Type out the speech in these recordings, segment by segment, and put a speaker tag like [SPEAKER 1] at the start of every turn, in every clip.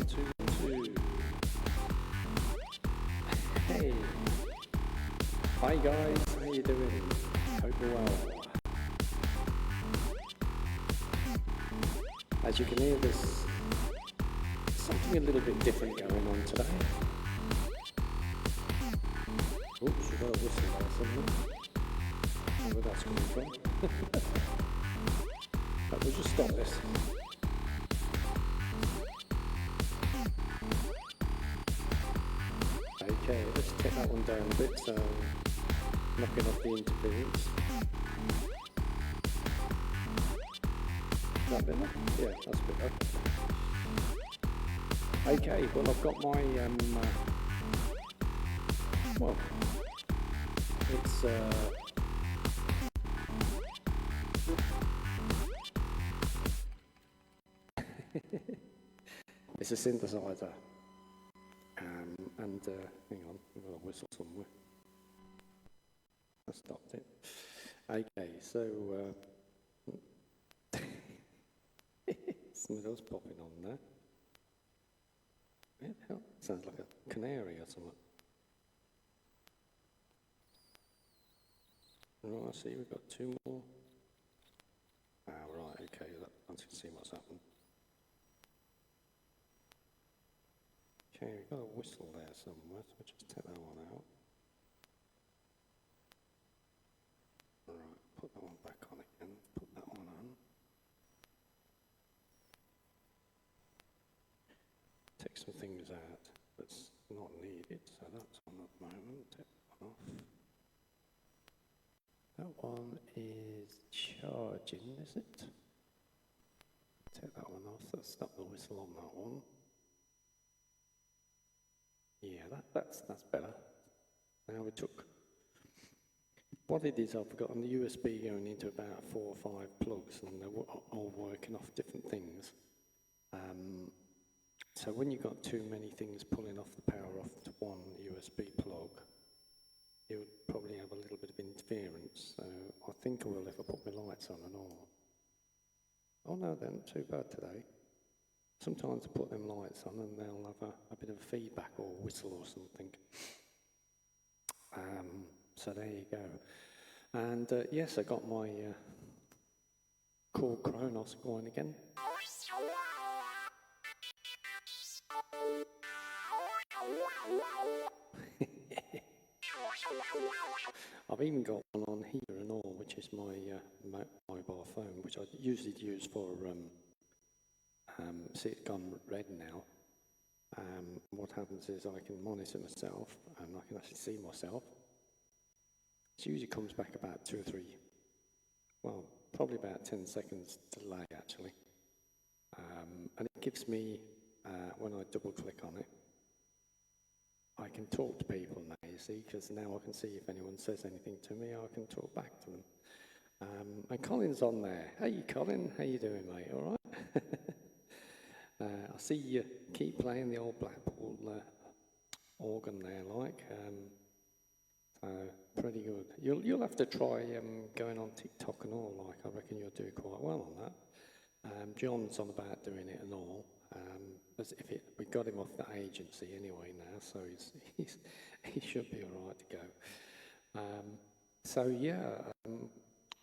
[SPEAKER 1] two, 1, 2. Hey. Hi guys, how you doing? Hope you're well. As you can hear, there's something a little bit different going on today. Oops, we've got a whistle there somewhere. I don't know where that's coming from. But we'll just stop this. Okay, let's take that one down a bit, so knocking off the interference. Is that better? Yeah, that's better. Okay, well I've got my, well, it's, it's a synthesizer. And hang on, we've got a whistle somewhere. I stopped it. Okay, so something else popping on there. Yeah, hell, sounds like a canary or something. Right, I see we've got two more. Ah, right, okay, let's see what's happened. Okay, we've got a whistle there somewhere, so we'll just take that one out. Right, put that one back on again, put that one on. Take some things out that's not needed, so that's on at the moment, take that one off. That one is charging, is it? Take that one off, let's stop the whistle on that one. Yeah, that's better. Now we took, what it is, I've got on the USB going into about 4 or 5 plugs, and they're all working off different things. So when you've got too many things pulling off the power off to one USB plug, you would probably have a little bit of interference. So I think I will if I put my lights on and all. Oh no, they're not too bad today. Sometimes I put them lights on and they'll have a bit of feedback or whistle or something. So there you go. And yes, I got my Korg Kronos going again. I've even got one on here and all, which is my mobile phone, which I usually use for see it gone red now. What happens is I can monitor myself and I can actually see myself. It usually comes back about 2 or 3, well, probably about 10 seconds delay actually. And it gives me, when I double click on it, I can talk to people now, you see, because now I can see if anyone says anything to me, I can talk back to them. And Colin's on there. Hey Colin, how you doing, mate? All right? I see you keep playing the old Blackpool organ there, like. So pretty good. You'll have to try going on TikTok and all, like. I reckon you'll do quite well on that. John's on about doing it and all. We got him off the agency anyway now, so he should be all right to go. So yeah,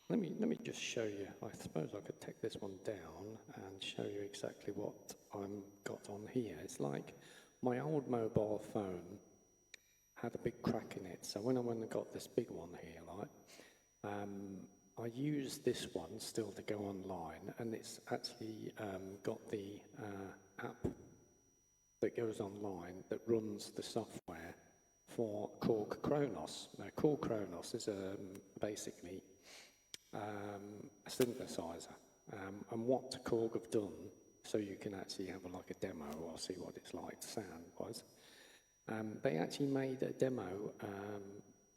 [SPEAKER 1] let me just show you. I suppose I could take this one down and show you exactly what I've got on here. It's like my old mobile phone had a big crack in it. So when I went and got this big one here, like, I use this one still to go online, and it's actually got the app that goes online that runs the software for Korg Kronos. Now, Korg Kronos is basically a synthesizer, and what Korg have done, so you can actually have like a demo or see what it's like sound-wise. They actually made a demo,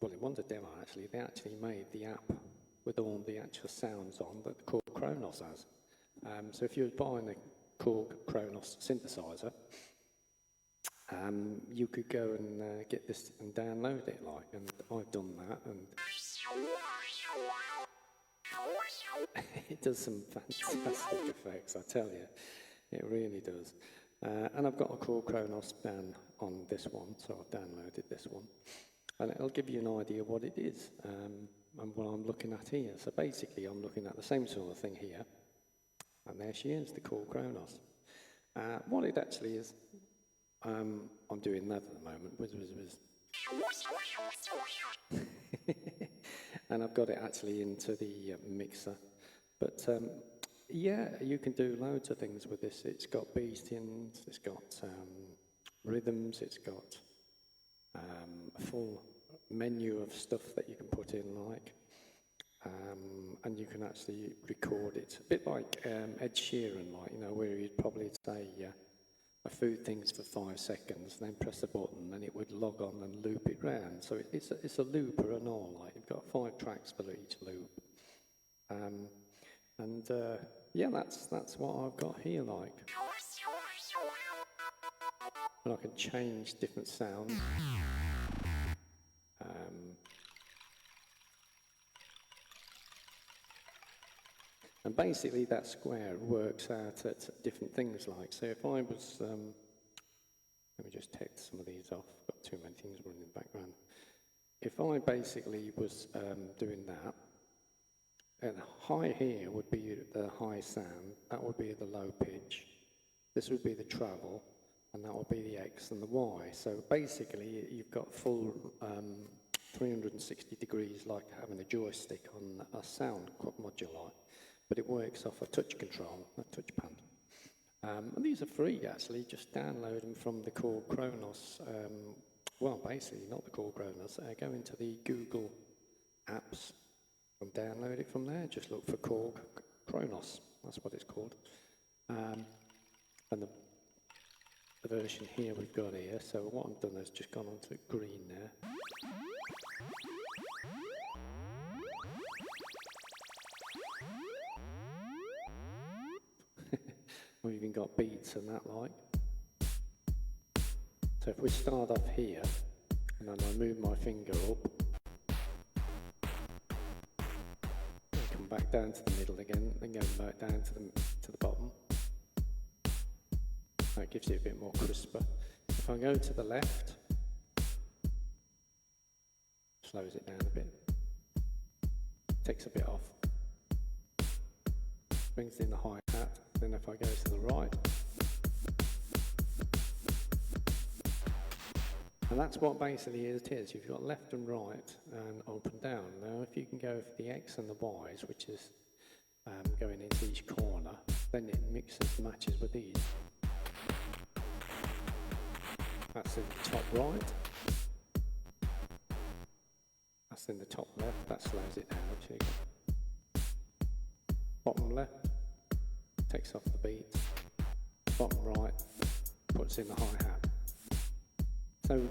[SPEAKER 1] well, it wasn't a demo actually, they actually made the app with all the actual sounds on that the Korg Kronos has. So if you're buying a Korg Kronos synthesizer, you could go and get this and download it, like, and I've done that, and it does some fantastic effects, I tell you, it really does. And I've got a Chord Kronos down on this one, so I've downloaded this one. And it'll give you an idea what it is and what I'm looking at here. So basically I'm looking at the same sort of thing here. And there she is, the Chord Kronos. What it actually is, I'm doing that at the moment. Whiz, whiz, whiz. And I've got it actually into the mixer. But yeah, you can do loads of things with this. It's got beatings, it's got rhythms, it's got a full menu of stuff that you can put in, like, and you can actually record it. A bit like Ed Sheeran, like, you know, where you'd probably say, I food things for 5 seconds, and then press a button, and it would log on and loop it round. So it's a looper and all. Like, you've got 5 tracks for each loop, and yeah, that's what I've got here. Like, and I can change different sounds. And basically that square works out at different things, like, so if I was, let me just take some of these off, I've got too many things running in the background. If I basically was doing that, and high here would be the high sound, that would be the low pitch, this would be the treble, and that would be the X and the Y. So basically you've got full 360 degrees, like having a joystick on a sound module, but it works off a touch control, a touchpad. And these are free, actually. Just download them from the Chord Kronos. Well, basically, not the Chord Kronos. Go into the Google apps and download it from there. Just look for Chord Kronos. That's what it's called. And the version here we've got here. So what I've done is just gone onto green there. We've even got beats and that, like. So if we start off here, and then I move my finger up, and come back down to the middle again, then go back down to the bottom. That gives it a bit more crisper. If I go to the left, slows it down a bit, takes a bit off, brings in the hi-hat. Then if I go to the right, and that's what basically it is. You've got left and right and up and down. Now if you can go for the X and the Y's, which is going into each corner, then it mixes and matches with these. That's in the top right. That's in the top left. That slows it down. Actually. Bottom left. Takes off the beat, bottom right, puts in the hi-hat. So,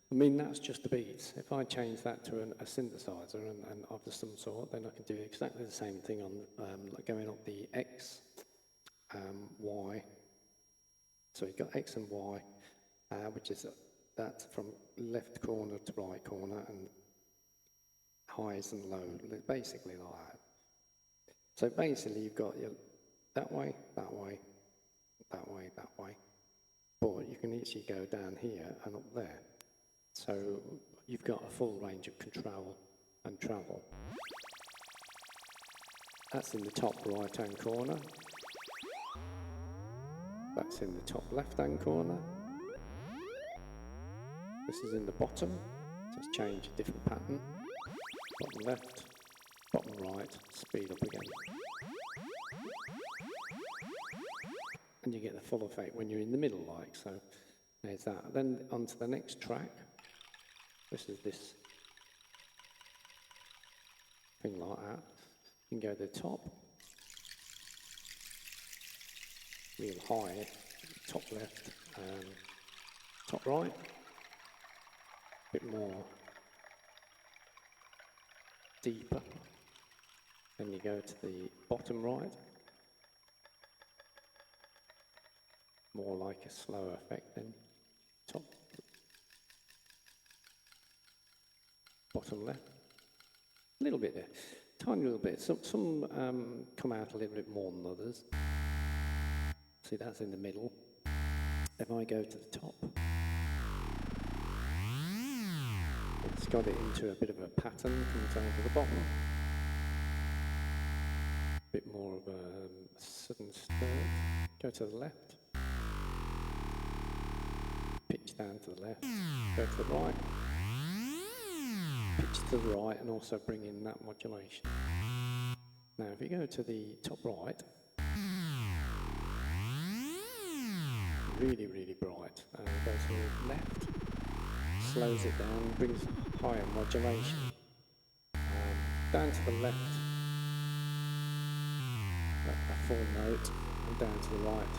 [SPEAKER 1] I mean, that's just the beats. If I change that to a synthesizer and of some sort, then I can do exactly the same thing on like going up the X, Y. So you've got X and Y, which is that from left corner to right corner, and highs and lows, basically like that. So basically you've got your that way, that way, that way, that way. But you can easily go down here and up there. So you've got a full range of control and travel. That's in the top right-hand corner. That's in the top left-hand corner. This is in the bottom. Just change a different pattern. Bottom left, bottom right, speed up again. And you get the full effect when you're in the middle, like so. There's that. Then onto the next track. This is this thing like that. You can go to the top, real high, top left, top right, a bit more deeper. Then you go to the bottom right. More like a slower effect then. Top, bottom left. A little bit there, tiny little bit. Some come out a little bit more than others. See, that's in the middle. If I go to the top, it's got it into a bit of a pattern, comes down to the bottom. A bit more of a sudden start. Go to the left. Pitch down to the left. Go to the right. Pitch to the right, and also bring in that modulation. Now, if you go to the top right, really, really bright. Go to the left, slows it down, brings higher modulation. Down to the left, a full note, and down to the right,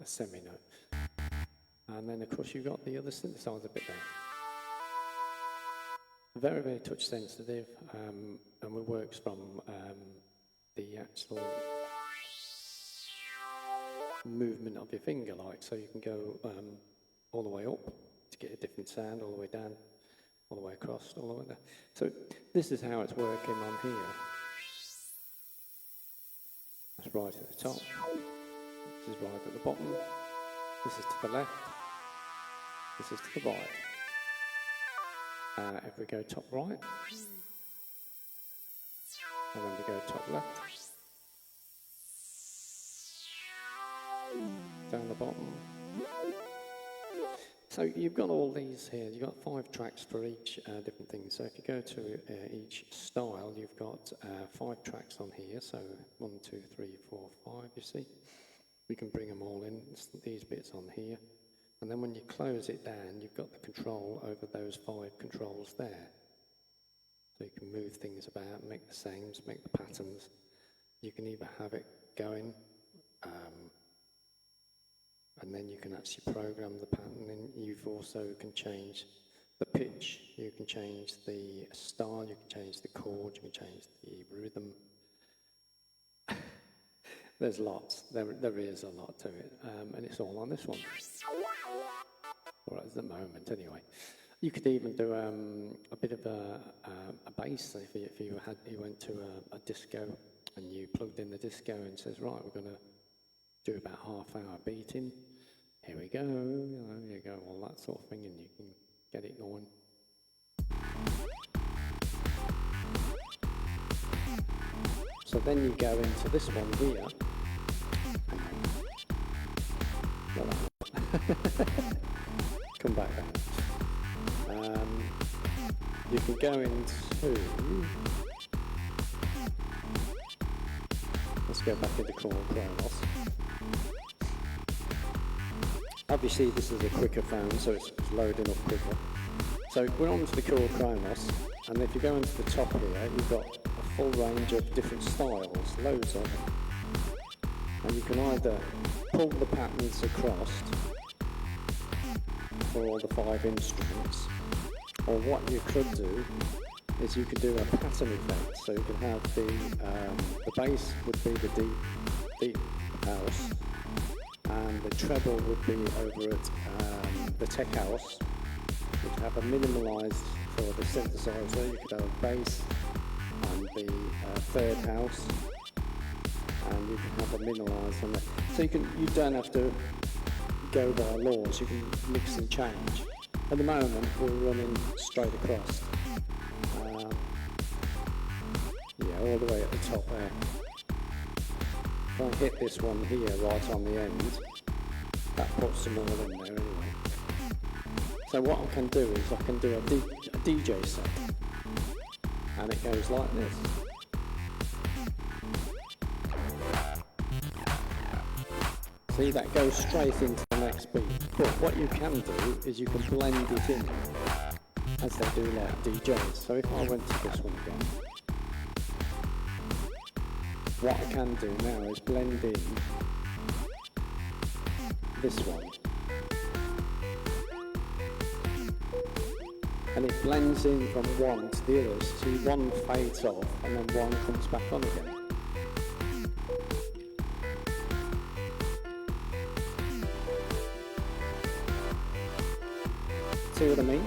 [SPEAKER 1] a semi-note. And then, of course, you've got the other synthesizer bit there. Very, very touch sensitive, and it works from the actual movement of your finger, like, so you can go all the way up to get a different sound, all the way down, all the way across, all the way down. So this is how it's working on here. That's right at the top. This is right at the bottom. This is to the left. This is to the right. If we go top right, and then we go top left, down the bottom. So you've got all these here. You've got 5 tracks for each different thing. So if you go to each style, you've got 5 tracks on here. So 1, 2, 3, 4, 5, you see. We can bring them all in, these bits on here. And then when you close it down, you've got the control over those 5 controls there. So you can move things about, make the sounds, make the patterns. You can either have it going, and then you can actually program the pattern, and you've also can change the pitch, you can change the style, you can change the chord, you can change the rhythm. There's lots, there is a lot to it, and it's all on this one. Or at the moment, anyway. You could even do a bit of a bass if you went to a disco and you plugged in the disco and says, right, we're going to do about half-hour beating. Here we go, here you go, all that sort of thing, and you can get it going. So then you go into this one here. Come back down. You can go into, let's go back into Chord Chronos. Obviously this is a quicker phone, so it's loading up quicker. So we're on to the Chord Chronos, and if you go into the top here, you've got a full range of different styles, loads of them. And you can either pull the patterns across for all the 5 instruments, or what you could do is you could do a pattern effect. So you can have the bass would be the deep house, and the treble would be over at the tech house. You could have a minimalised for the synthesizer. You could have a bass and the third house, and you can have a minimalised on that. So you don't have to go by laws. You can mix and change. At the moment, we're running straight across. Yeah, all the way at the top there. If I hit this one here right on the end, that puts them all in there anyway. So what I can do is I can do a DJ set, and it goes like this. See, that goes straight into the next beat. But what you can do is you can blend it in, as they do like DJs. So if I went to this one again, what I can do now is blend in this one. And it blends in from one to the other. So one fades off and then one comes back on again. See what I mean?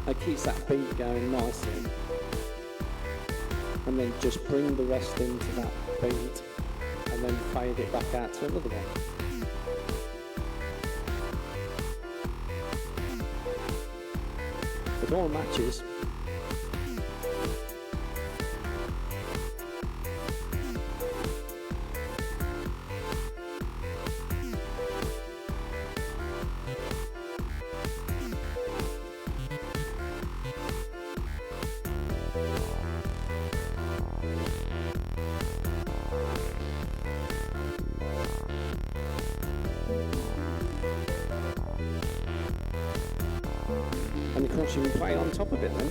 [SPEAKER 1] It keeps that beat going nicely. And then just bring the rest into that beat and then fade it back out to another one. it all matches. And of course you can play on top of it then.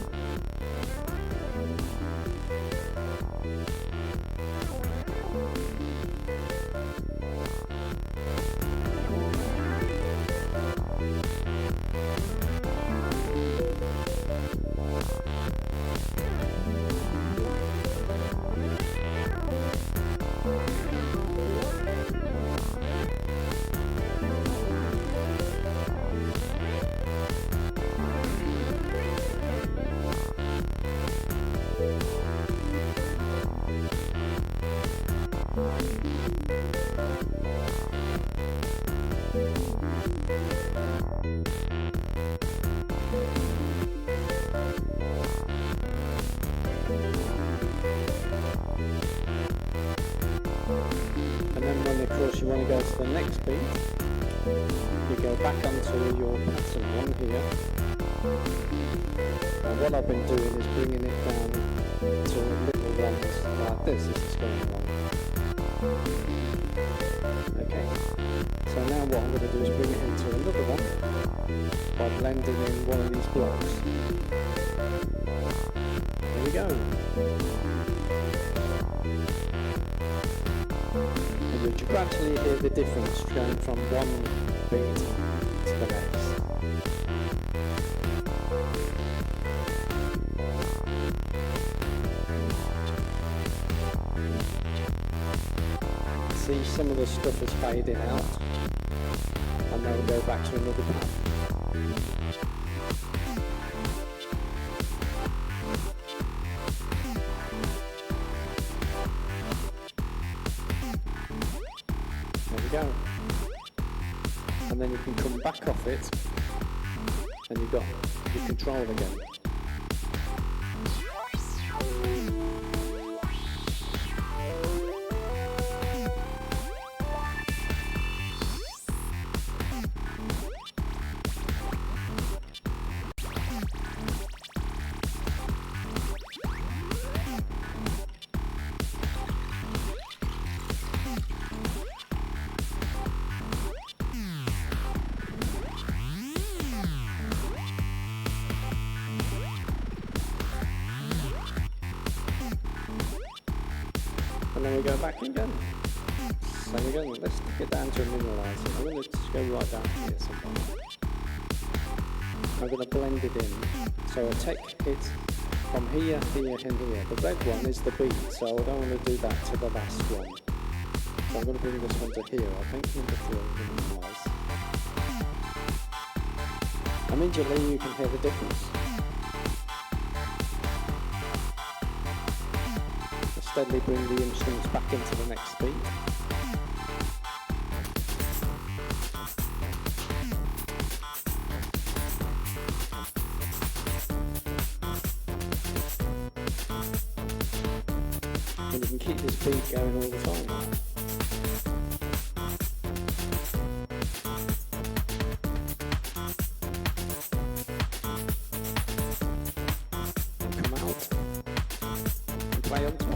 [SPEAKER 1] And then when of course you want to go to the next beat, you go back onto your pattern one here. And what I've been doing is bringing it down to little ones like this as it's going along. Okay, so now what I'm going to do is bring it into another one by blending in one of these blocks. There we go. And you gradually hear the difference going from one beat to the next. See, some of the stuff is fading out, and then we'll go back to another pattern. There we go. And then you can come back off it, and you've got your control again. And then we go back again. So we're going to, let's get down to a minimalizer. I'm going to just go right down here somewhere. I'm going to blend it in. So I take it from here, here and here. The red one is the beat, so I don't want to do that to the last one. So I'm going to bring this one to here. I think number 3 minimalize. Immediately you can hear the difference. Steadily bring the instruments back into the next beat. And you can keep this beat going all the time. Come out and play on top.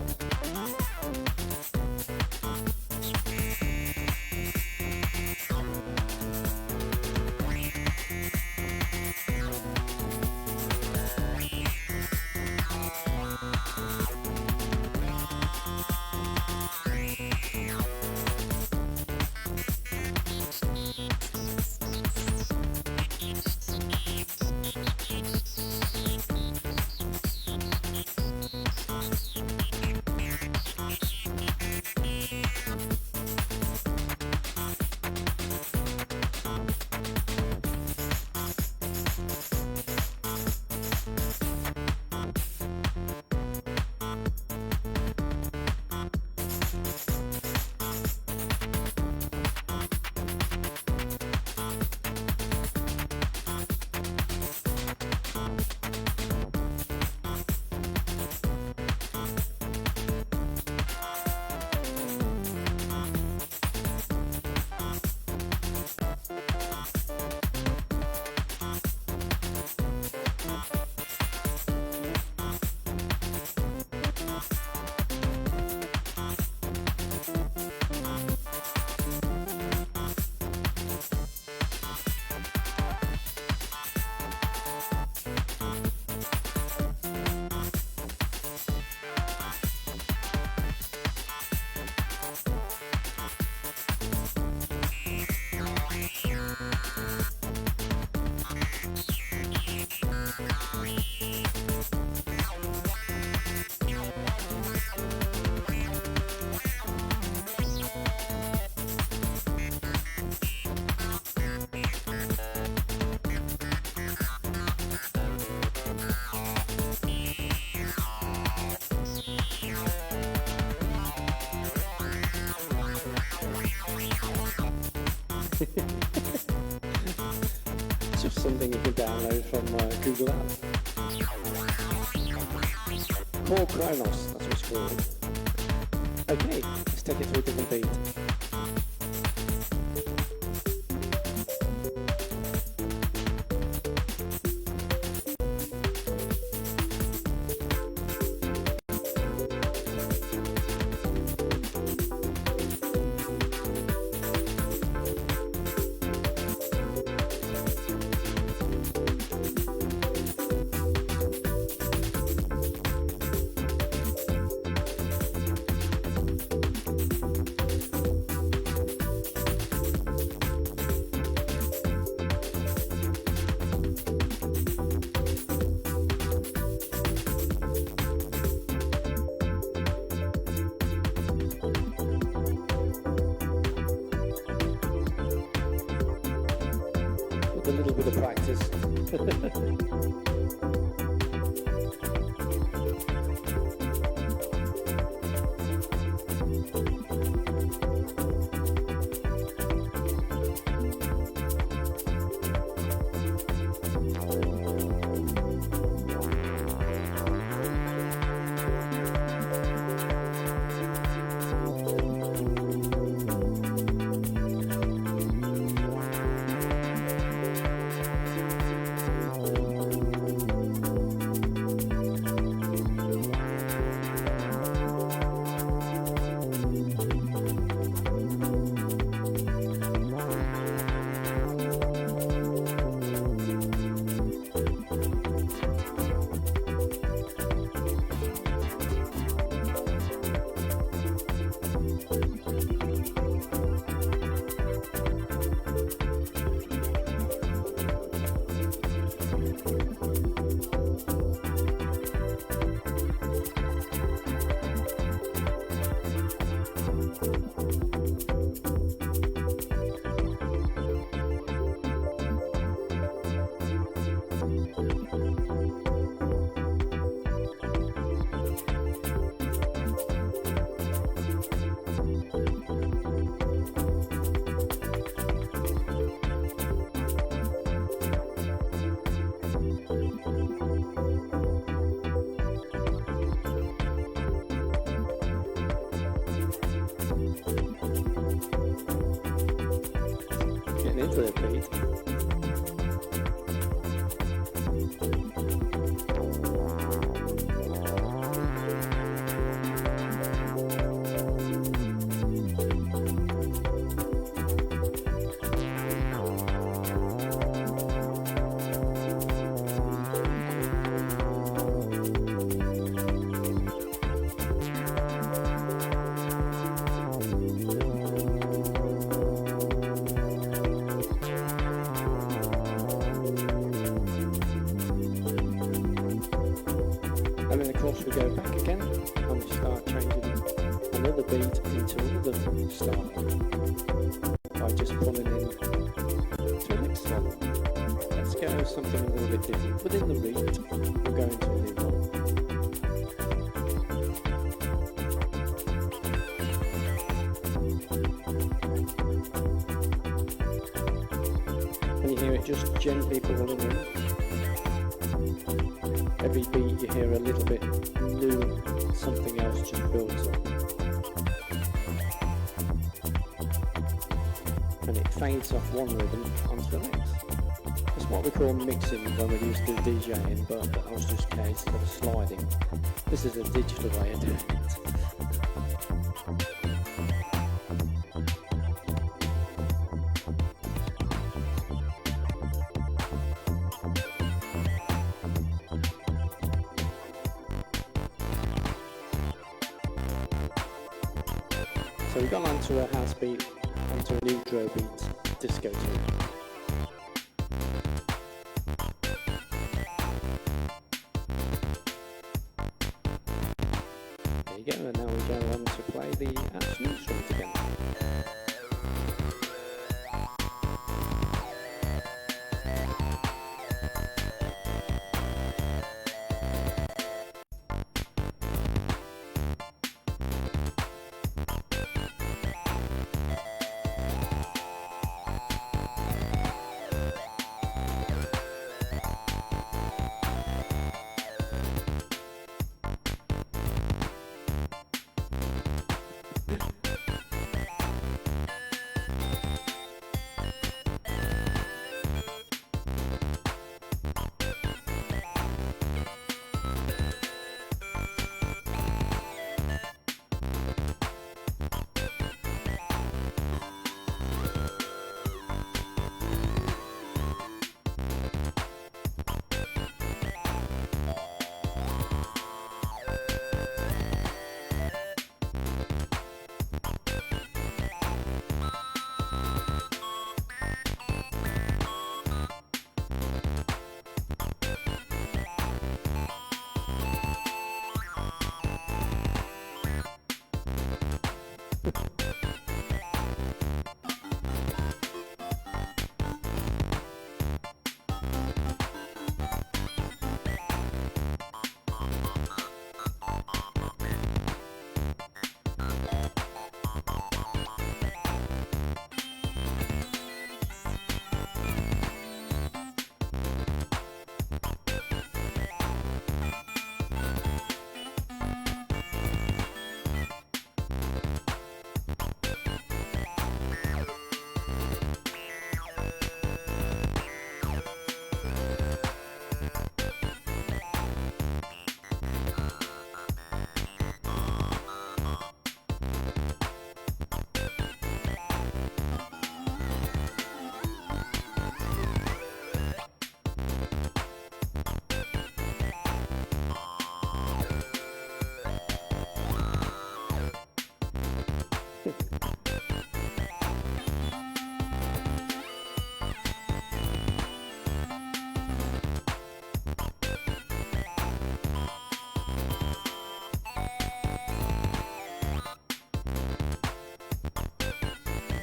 [SPEAKER 1] It's just something you can download from Google Apps. Core Kronos, that's what it's called. Okay, let's take it to a different beat. A little bit of practice. Into the beat. And then of course we go back again and we start changing another beat into another style by just pulling in to the next one. Let's go something a little bit different. Within the beat, we'll go into a new one. And you hear it just gently pulling in. Every beat you hear a little bit new, something else just builds up. And it fades off one rhythm onto the next. That's what we call mixing when we used to do DJing, but that was just a case of sliding. This is a digital way of doing it. So we've gone onto a house beat, onto an intro beat, disco tune. There you go, and now we go on to play the actual instrument again.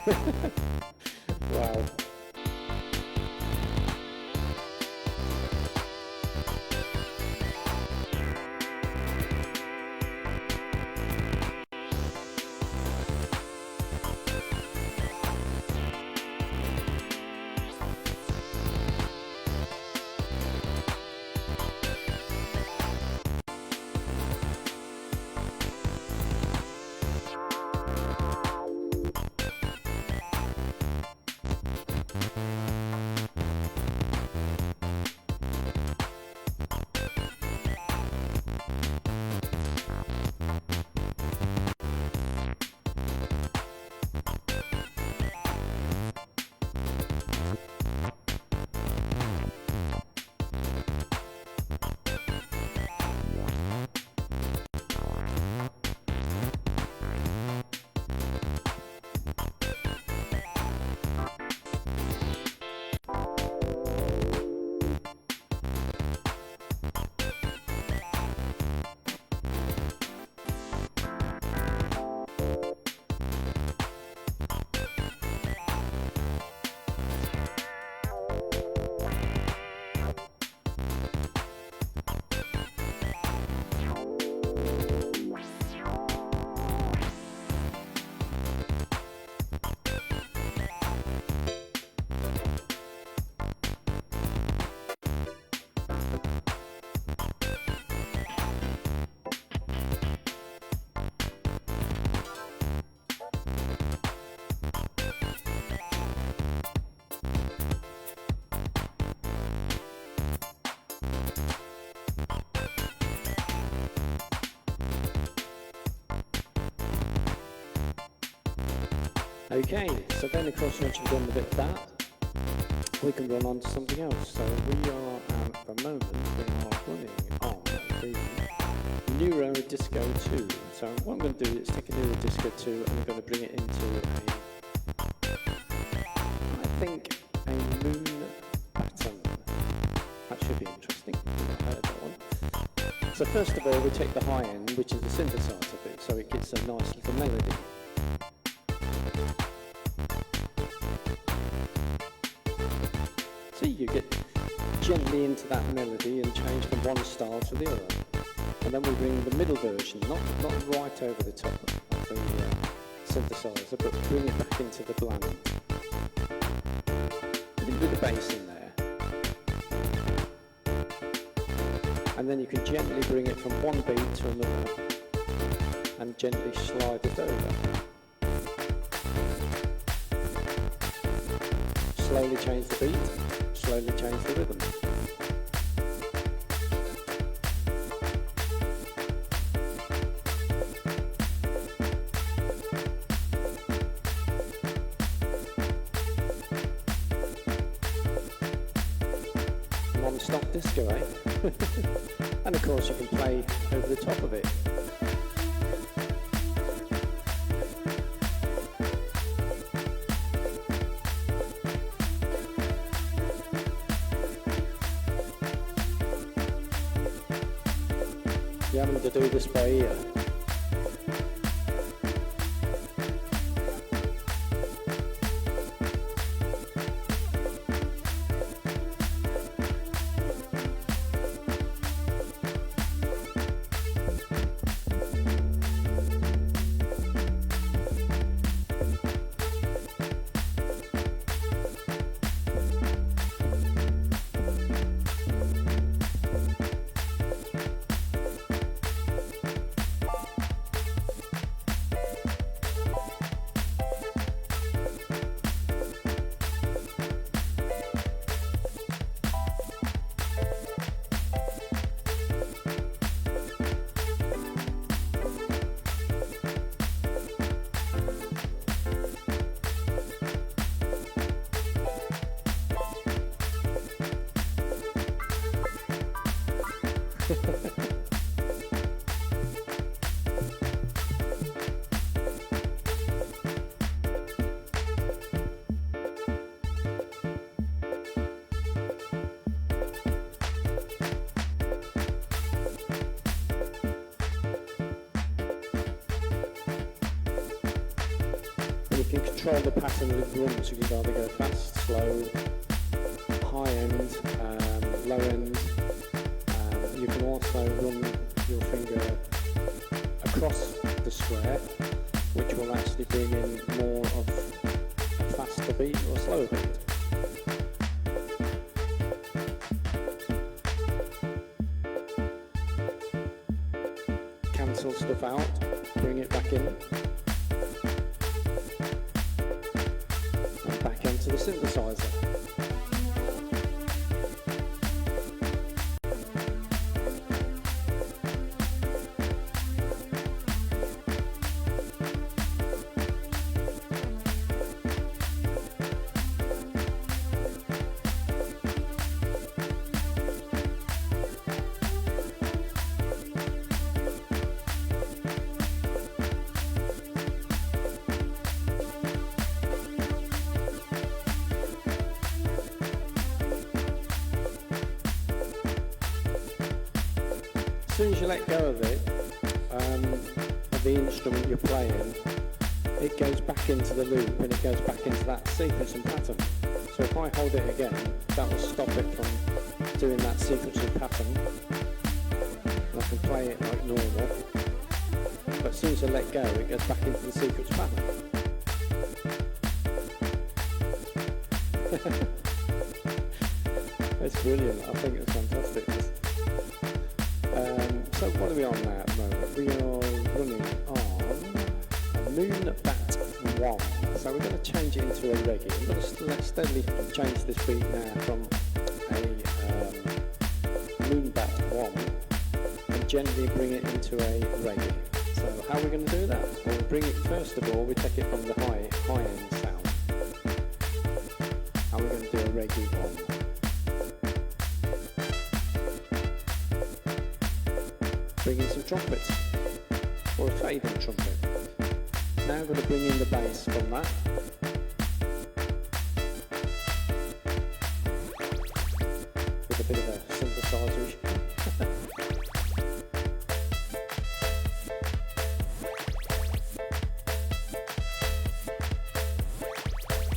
[SPEAKER 1] Wow. Okay, so then of course once you've done a bit of that, we can run on to something else. So we are, at the moment, we are running on the Neuro Disco 2. So what I'm going to do is take a Neuro Disco 2 and I'm going to bring it into I think, a moon pattern. That should be interesting. I heard that one. So first of all, we take the high end, which is the synthesizer bit, so it gets a nice little melody. See, you get gently into that melody and change from one style to the other. And then we bring the middle version, not right over the top of the synthesizer, but bring it back into the blend. A little bit of bass in there. And then you can gently bring it from one beat to another and gently slide it over. Slowly change the beat, slowly change the rhythm. Non-stop disco, eh? And of course you can play over the top of it. You're having to do this by ear. can control the pattern of the drums. You can either go fast, slow, high end, low end. You can also run your finger across the square, which will actually bring in more of a faster beat or a slower beat. Cancel stuff out, bring it back in, and back into the synthesizer. As soon as you let go of it, of the instrument you're playing, it goes back into the loop and it goes back into that sequence and pattern. So if I hold it again, that will stop it from doing that sequence and pattern. And I can play it like normal. But as soon as I let go, it goes back into the sequence pattern. It's brilliant. I think it's fantastic. So what are we on now at the moment? We are running on a Moon Bat 1. So we're going to change it into a reggae. I'm going to steadily change this beat now from a Moon Bat 1 and gently bring it into a reggae. So how are we going to do that? Well, we bring it, first of all, we take it from the high end sound. And we're going to do a reggae one. Bring in some trumpets, or a fading trumpet. Now I'm going to bring in the bass from that. With a bit of a synthesizer.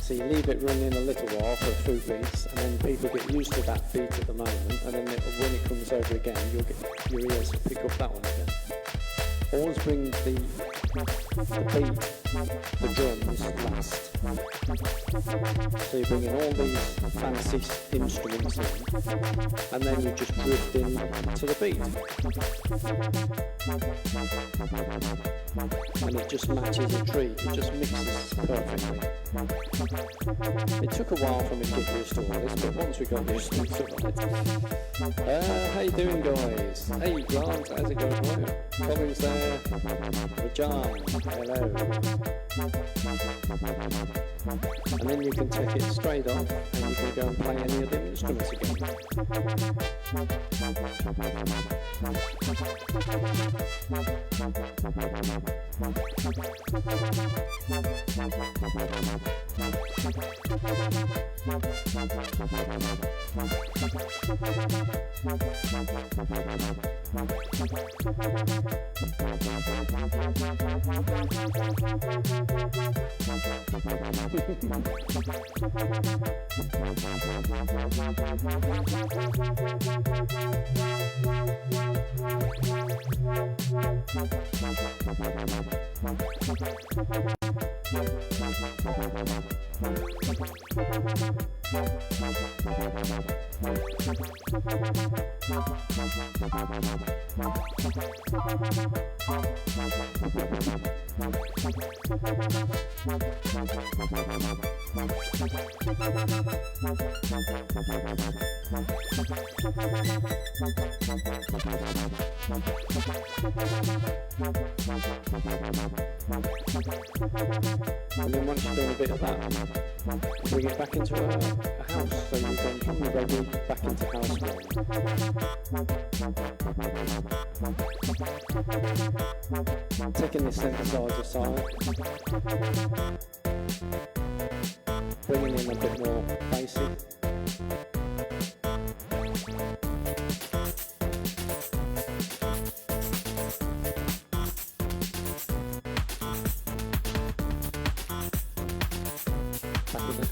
[SPEAKER 1] So you leave it running a little while for a few beats, and then people get used to that beat at the moment, and then when it comes over again, your ears will pick up that one again. Always bring the beat, the drums last. So you bring in all these fancy instruments in, and then you just drift in to the beat. And it just matches a treat, it just mixes perfectly. It took a while for me to get used to all this, but once we got used to it, how you doing, guys? Hey Grant, how's it going? Hello. Colin's there. John, hello. And then you can take it straight off and you can go and play any of the instruments again. And then once you've done a bit of that, bring it back into a house, so you've gone from the reggae back into house one. Taking the synthesizer side, bringing in a bit more basic.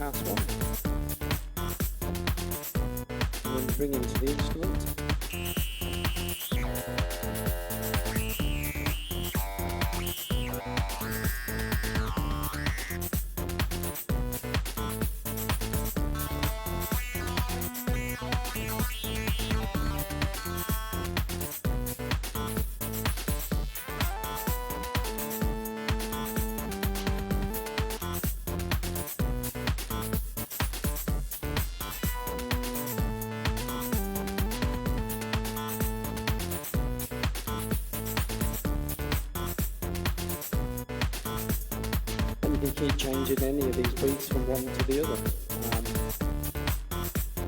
[SPEAKER 1] house one. And then bring into the instrument. You can keep changing any of these beats from one to the other.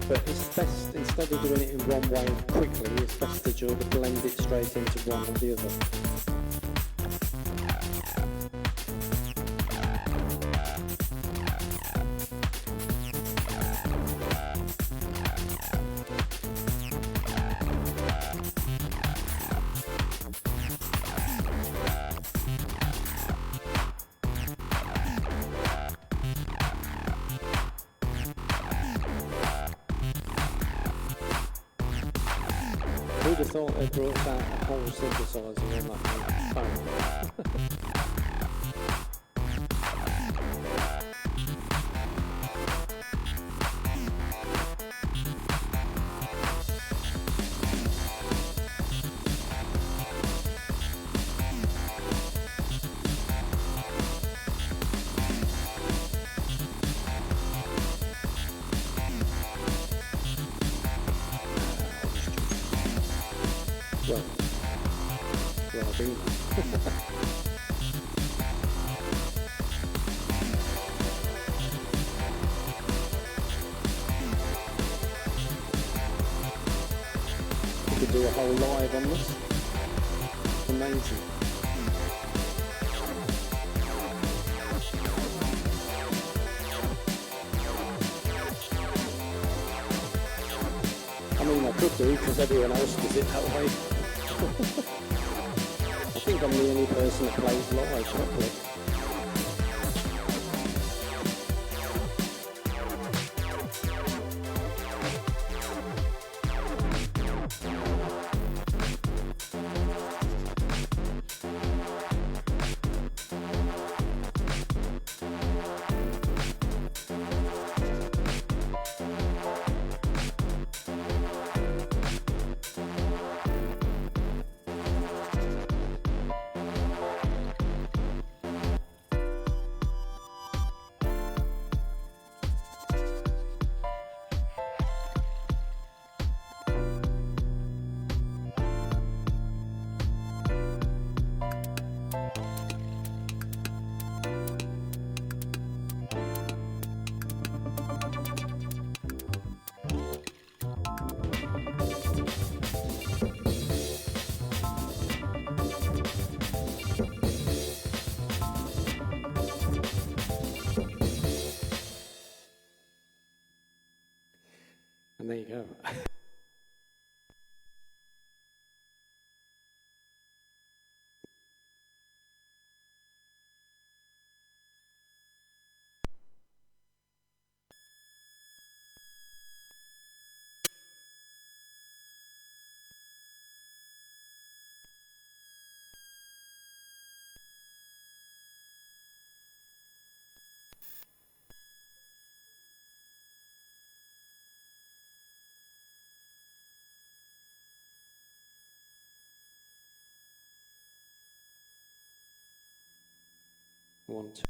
[SPEAKER 1] But it's best, instead of doing it in one way quickly, it's best to just blend it straight into one or the other. Who'd have thought they brought out a whole synthesizer on that phone? Well, I've been. We could do a whole live on this. Amazing. I mean, I could do because everyone else does it that way. I think I'm the only person that plays live properly. And there you go. One, two.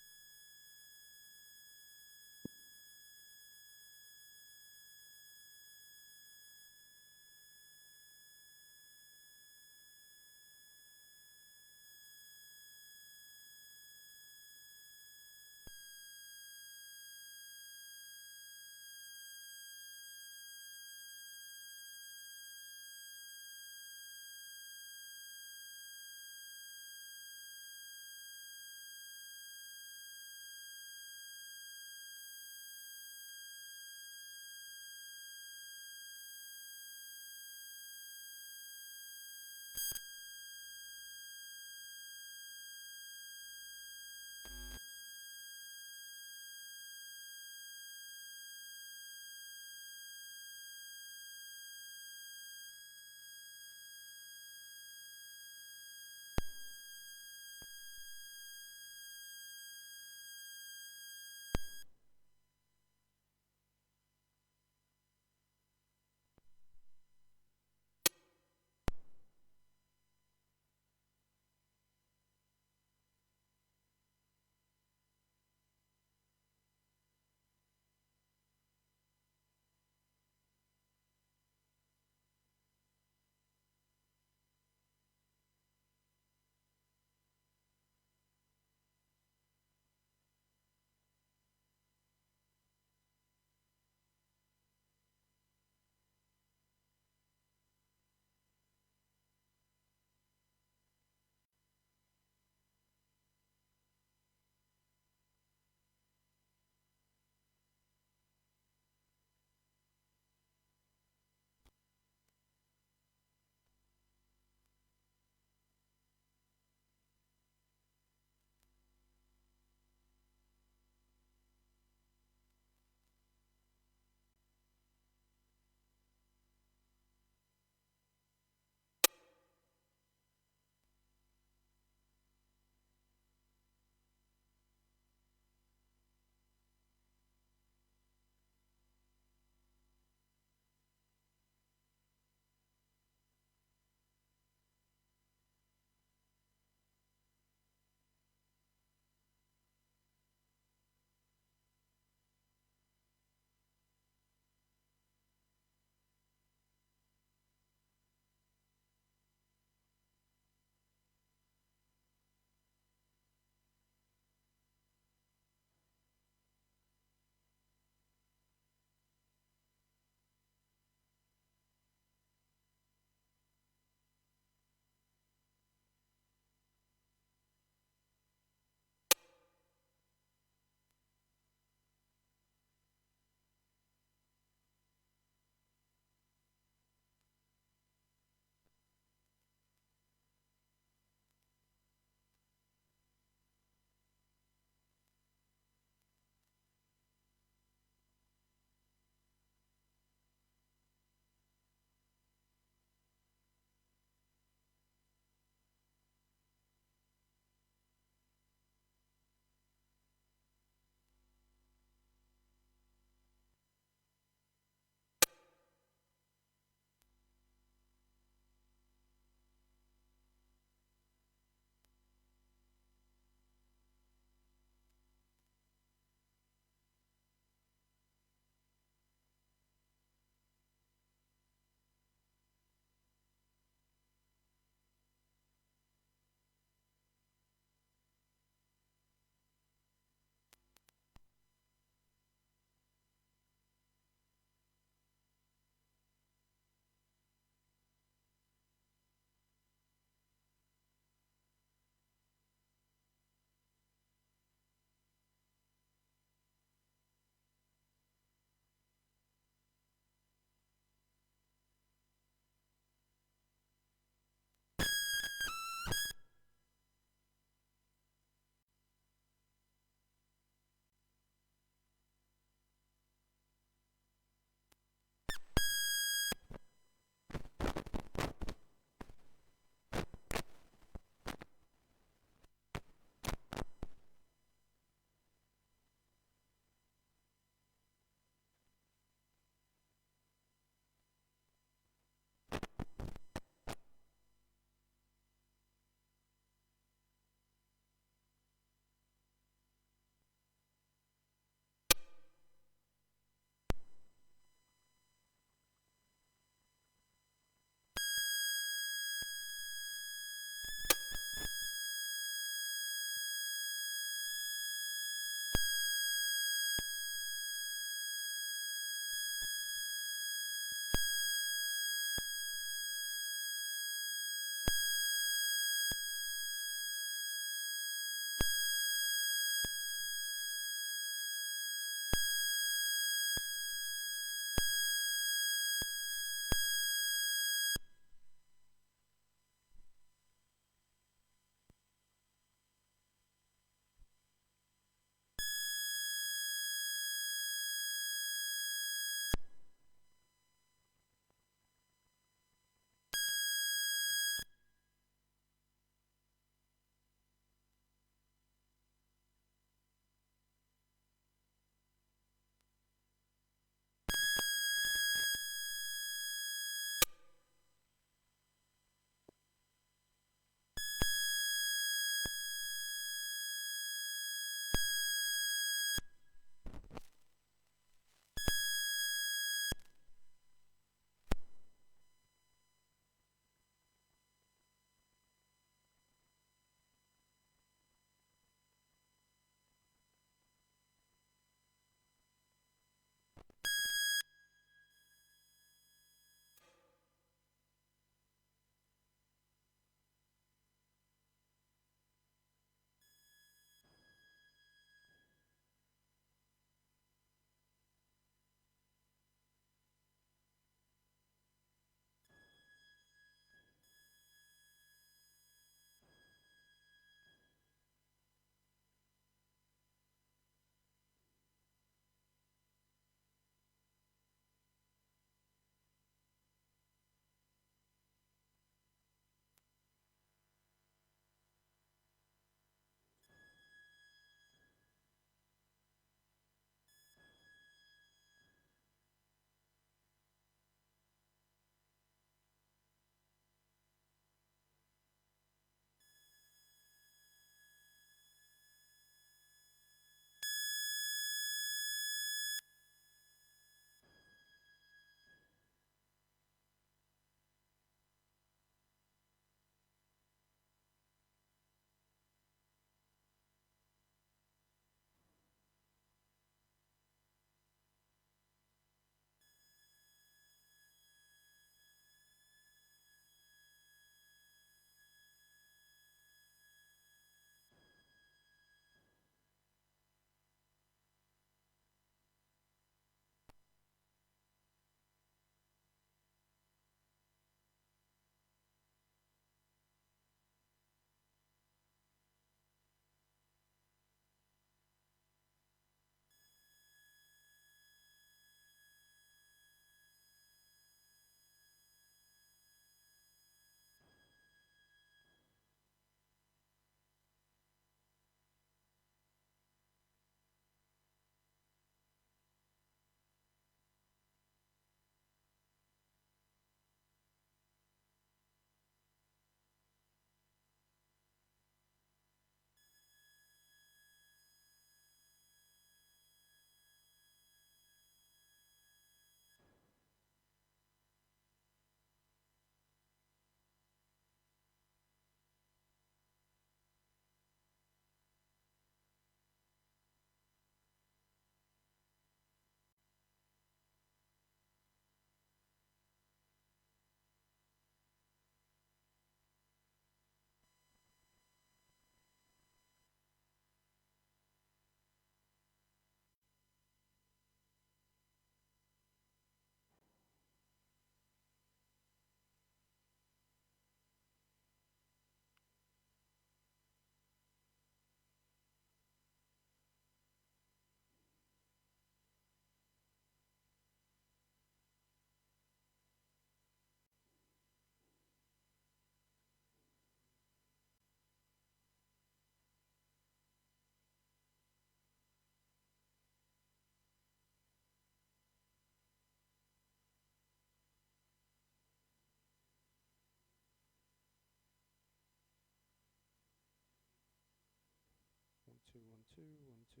[SPEAKER 1] 2, 1, 2,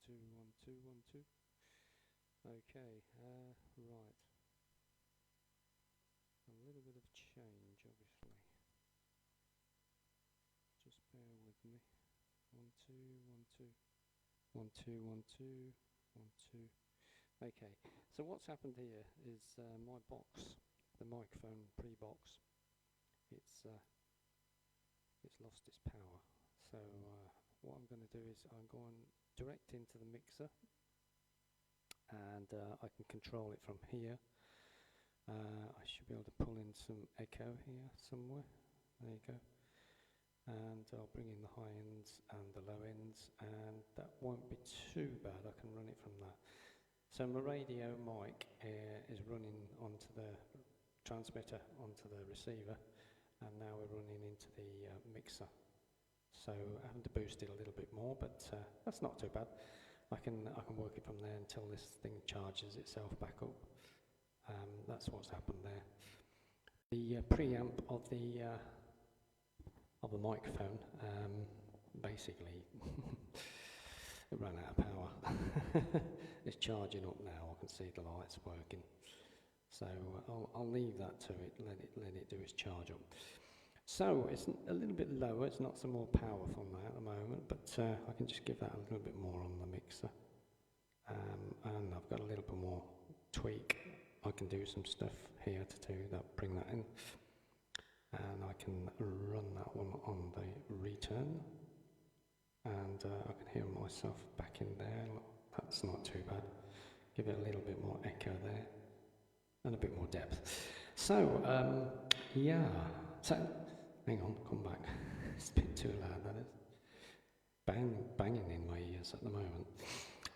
[SPEAKER 1] 2, 1, 2, 1, 2. Okay, right. A little bit of change, obviously. Just bear with me. 1, 2, 1, 2. 1, 2, 1, 2, 1, 2. Okay, so what's happened here is my box, the microphone pre-box, it's lost its power. So what I'm going to do is I'm going direct into the mixer, and I can control it from here. I should be able to pull in some echo here somewhere. There you go. And I'll bring in the high ends and the low ends, and that won't be too bad. I can run it from that. So my radio mic is running onto the transmitter, onto the receiver, and now we're running into the mixer. So having to boost it a little bit more, but that's not too bad. I can work it from there until this thing charges itself back up. That's what's happened there. The preamp of the microphone, basically, it ran out of power. It's charging up now. I can see the lights working. So I'll leave that to it. Let it do its charge up. So it's a little bit lower. It's not some more powerful now at the moment, but I can just give that a little bit more on the mixer. And I've got a little bit more tweak. I can do some stuff here to do that. Bring that in. And I can run that one on the return, and I can hear myself back in there. That's not too bad. Give it a little bit more echo there, and a bit more depth. So, yeah. So, hang on, come back. It's a bit too loud, that is. Banging in my ears at the moment.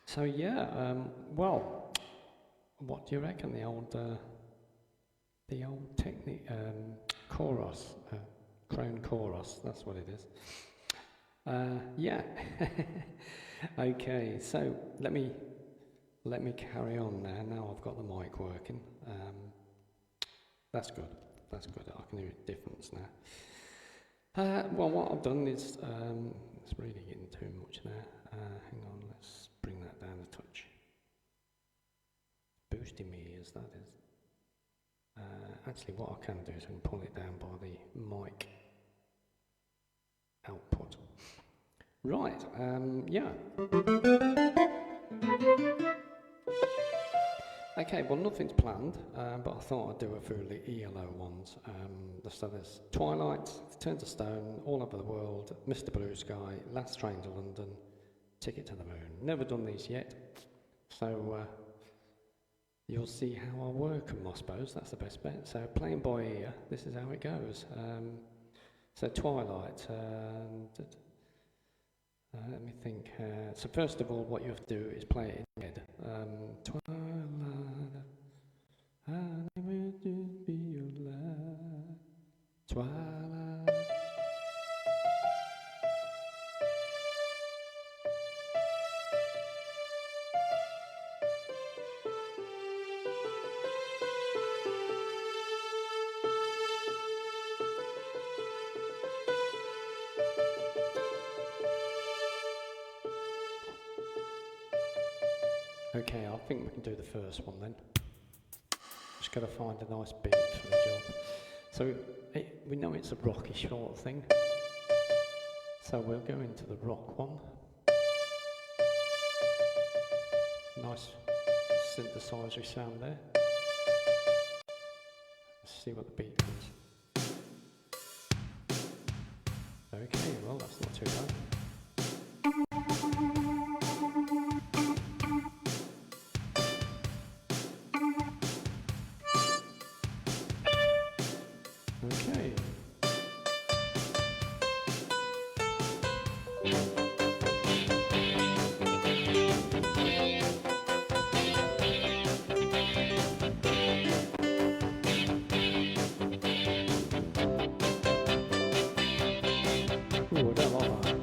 [SPEAKER 1] So, yeah, well, what do you reckon? The old technique, chorus, Crown chorus, that's what it is. Yeah. Okay, so let me carry on now. Now I've got the mic working. That's good. That's good. I can hear a difference now. Well, what I've done is it's really getting too much now. Hang on, let's bring that down a touch. Boosting my ears, that is. Actually, what I can do is I can pull it down by the mic output. Right, yeah. Okay, well, nothing's planned, but I thought I'd do a few of the ELO ones. So there's Twilight, Turn to Stone, All Over the World, Mr. Blue Sky, Last Train to London, Ticket to the Moon. Never done these yet, so you'll see how I work them, I suppose. That's the best bet. So playing by ear, this is how it goes. So Twilight, let me think. So first of all, what you have to do is play it in your head. Twilight, I never did be your light. Twilight. Okay, I think we can do the first one then. Just got to find a nice beat for the job. So we know it's a rocky sort of thing. So we'll go into the rock one. Nice synthesizer sound there. Let's see what the beat is. Okay, well that's not too bad. Okay. Ooh, I don't like that.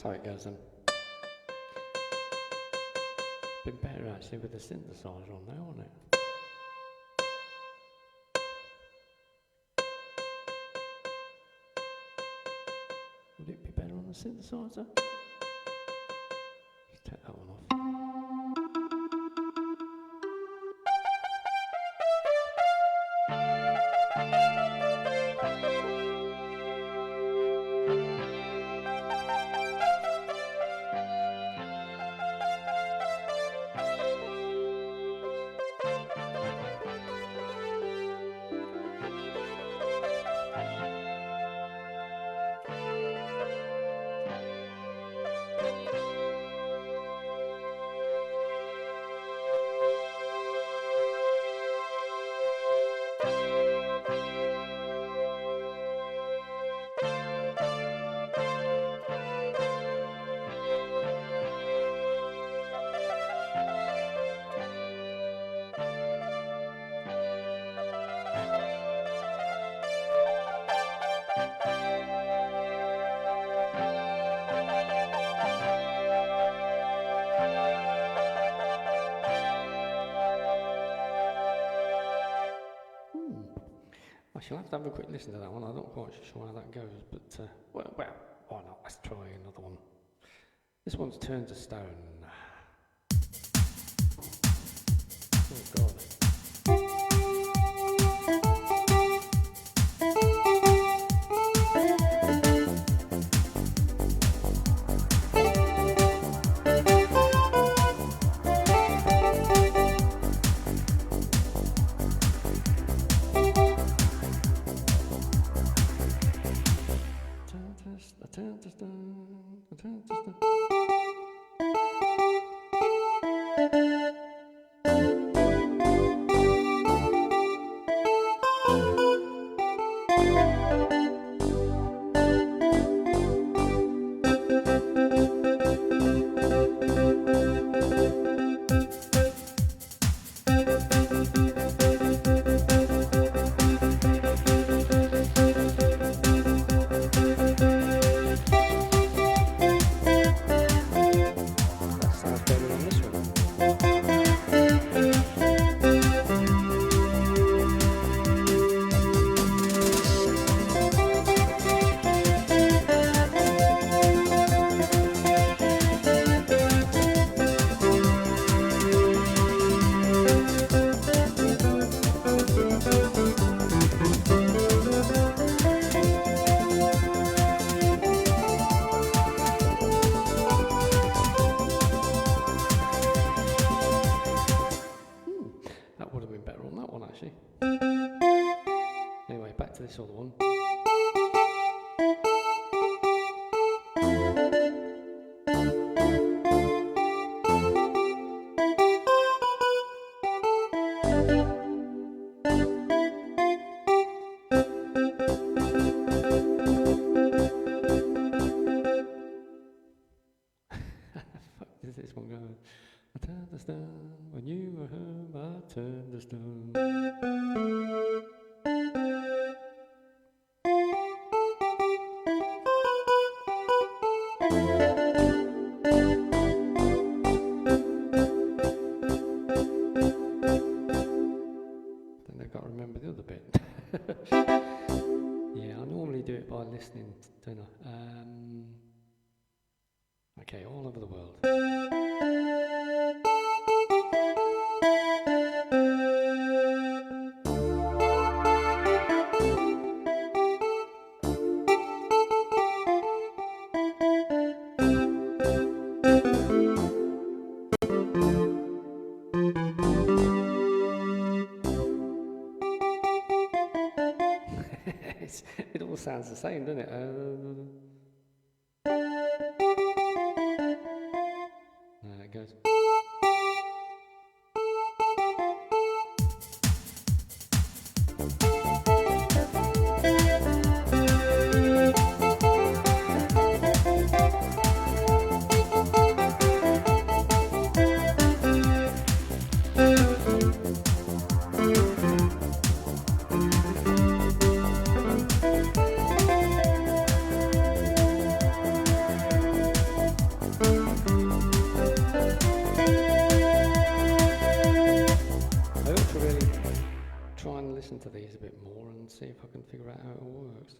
[SPEAKER 1] how it goes then. Been better actually with the synthesizer on there, wouldn't it? Would it be better on the synthesizer? Let's take that one off. You'll have to have a quick listen to that one. I'm not quite sure how that goes, but well, why not? Let's try another one. This one's Turn to Stone. Oh God. Anyway, back to this other one. Fuck, is this one going? I turned the stone when you were home. I turned the stone. Then I got to remember the other bit. Yeah, I normally do it by listening, don't I? Okay, all over the world. It all sounds the same, doesn't it? There it goes. into these a bit more and see if I can figure out how it all works.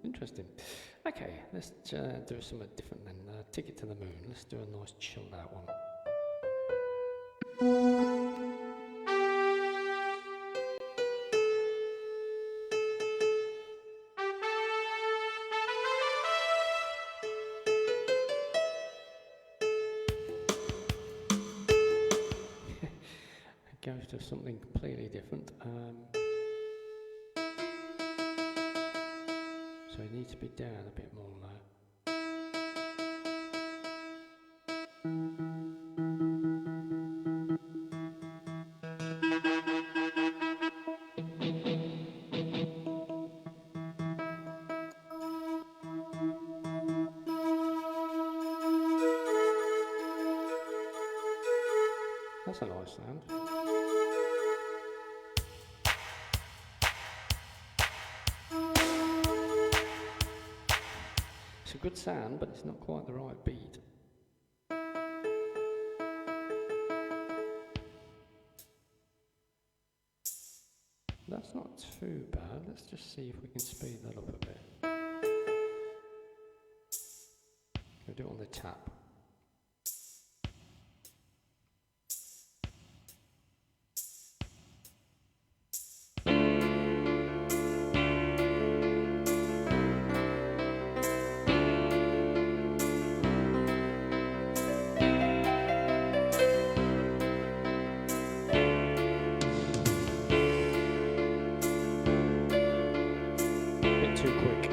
[SPEAKER 1] Interesting. Okay, let's do something different then. Ticket to the Moon. Let's do a nice chilled out one. It goes to something completely different. So it needs to be down a bit more now. That's a nice sound. It's a good sound, but it's not quite the right beat. That's not too bad. Let's just see if we can speed that up a bit. We'll do it on the tap. Too quick.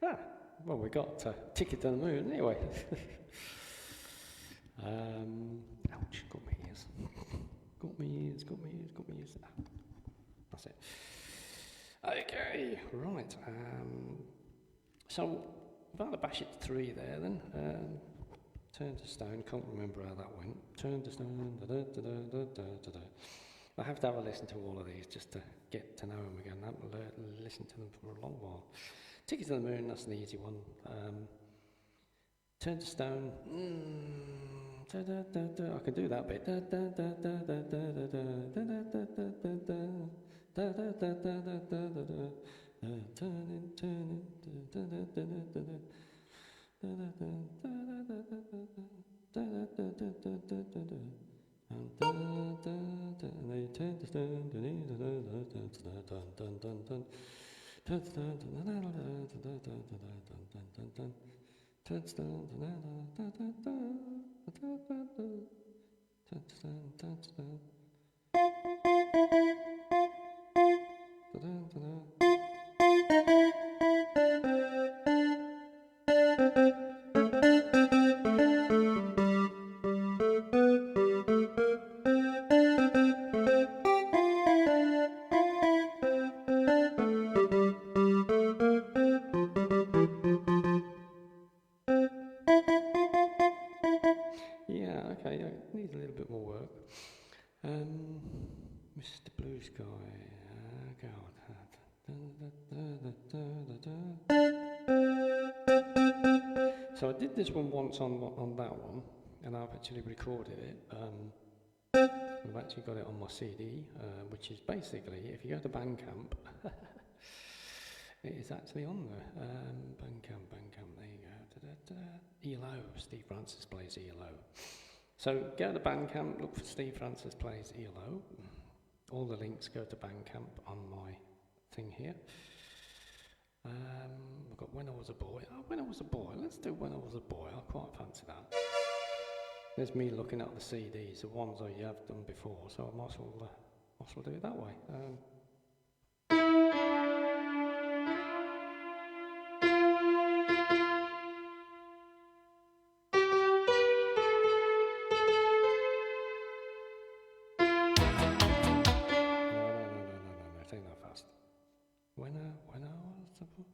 [SPEAKER 1] Well, we got Ticket to the Moon anyway. Ouch, got my ears. Got my ears. That's it. Okay, right. So, about to bash it to 3 there then. Turn to Stone, can't remember how that went. Turn to Stone, da-da-da-da-da-da-da. I have to have a listen to all of these just to get to know them again. I haven't listened to them for a long while. Ticket to the Moon, that's an easy one. Turn to Stone, da-da-da-da. I can do that bit. Yeah, okay, it needs a little bit more work. Mr. Blue Sky, God. So I did this one once on that one, and I've actually recorded it. I've actually got it on my CD, which is basically, if you go to BANDCAMP, it is actually on there. BANDCAMP, there you go. ELO, Steve Francis Plays ELO. So go to BANDCAMP, look for Steve Francis Plays ELO. All the links go to BANDCAMP on my thing here. I've got When I Was a Boy. Oh, When I Was a Boy. Let's do When I Was a Boy. I quite fancy that. There's me looking at the CDs, the ones I have done before, so I might as well do it that way. No, take that fast. When I was a boy.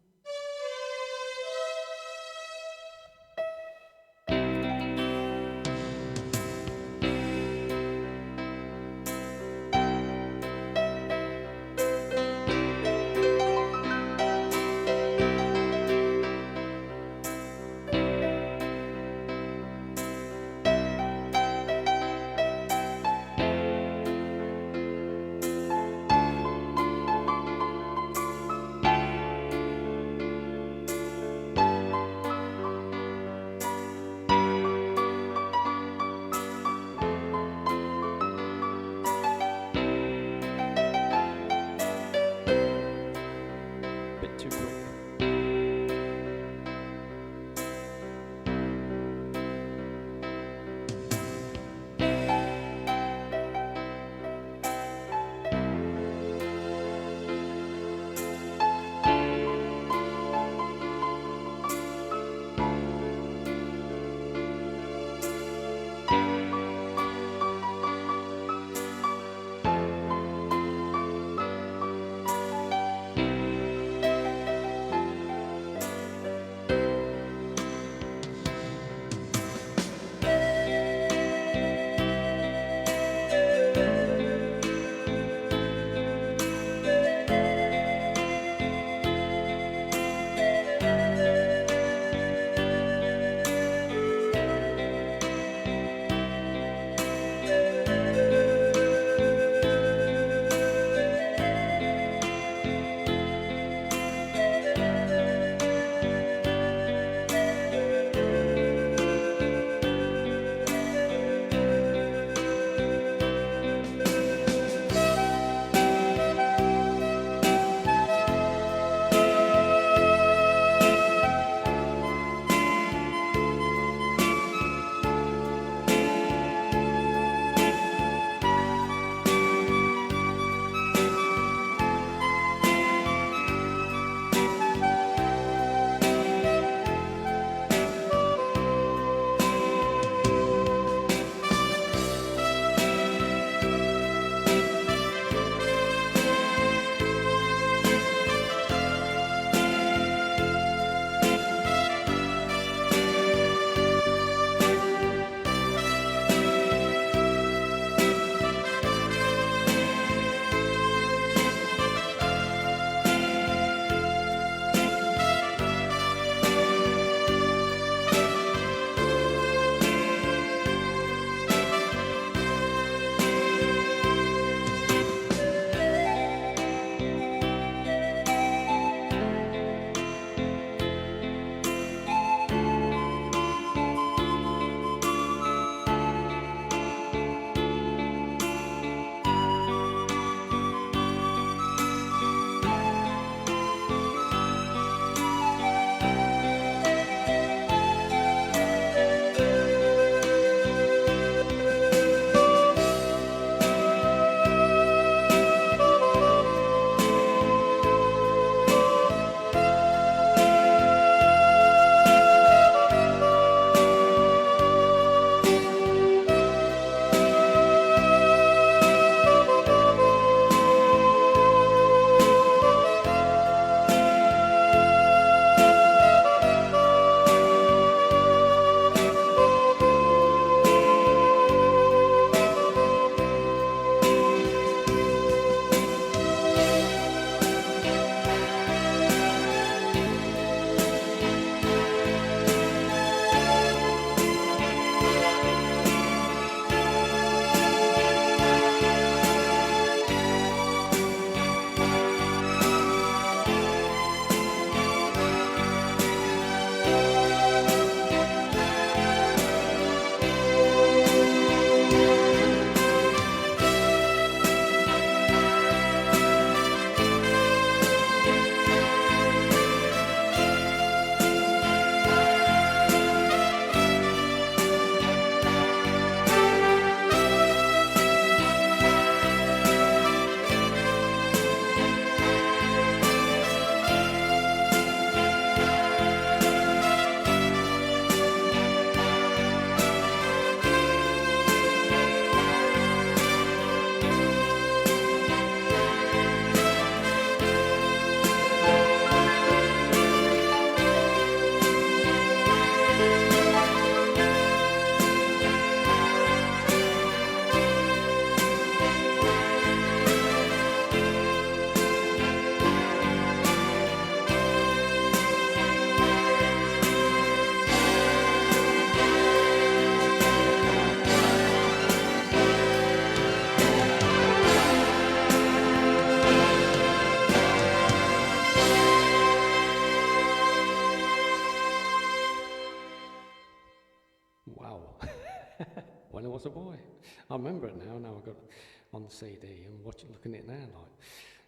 [SPEAKER 1] I remember it now. Now I've got it on the CD and looking at it now. Like,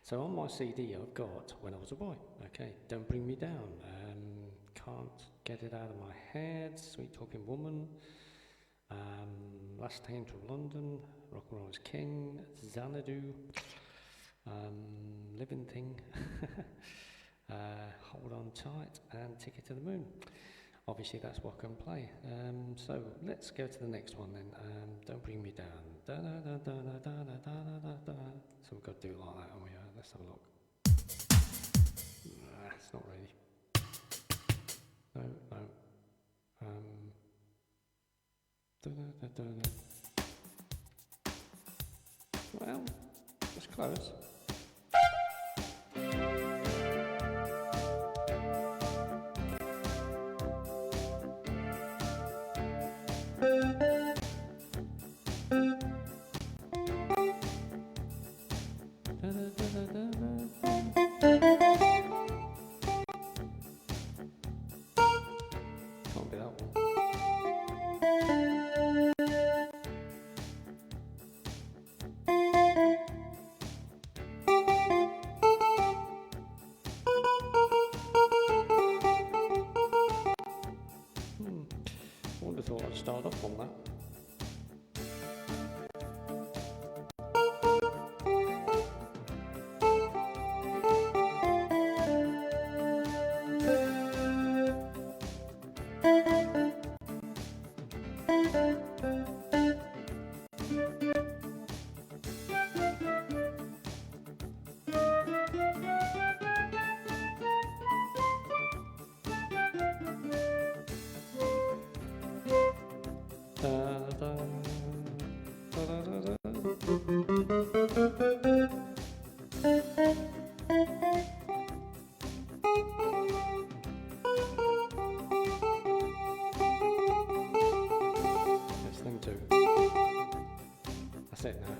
[SPEAKER 1] so on my CD I've got When I Was a Boy. Okay, Don't Bring Me Down. Can't Get It Out of My Head. Sweet Talking Woman. Last Time to London. Rock and Roll is King. Xanadu. Living Thing. Hold On Tight and Ticket to the Moon. Obviously that's what I can play. So let's go to the next one then. Don't Bring Me Down. Da, da, da, da, da, da, da, da, da. So we've got to do it like that, haven't we? Let's have a look. It's not really. No, no. Da, da, da, da, da. Well, it's close. Can't be that one. I would have thought I'd start off on that. Yes, them two. That's it now.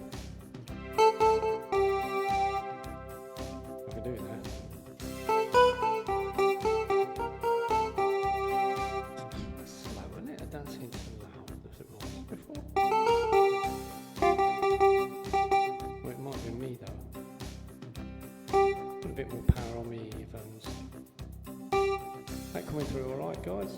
[SPEAKER 1] I can do it now. Slow, isn't it? I don't seem so loud as it was before. Well, it might be me though. Put a bit more power on me earphones. That coming through alright, guys?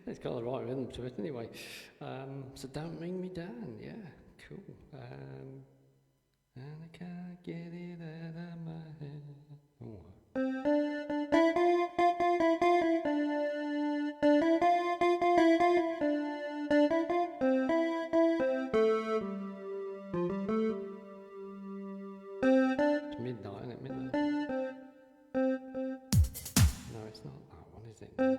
[SPEAKER 1] It's got the right rhythm to it anyway. So don't ring me down, yeah, cool. And I can't get it out of my head. Oh. It's midnight, isn't it? Midnight. No, it's not that one, is it? No.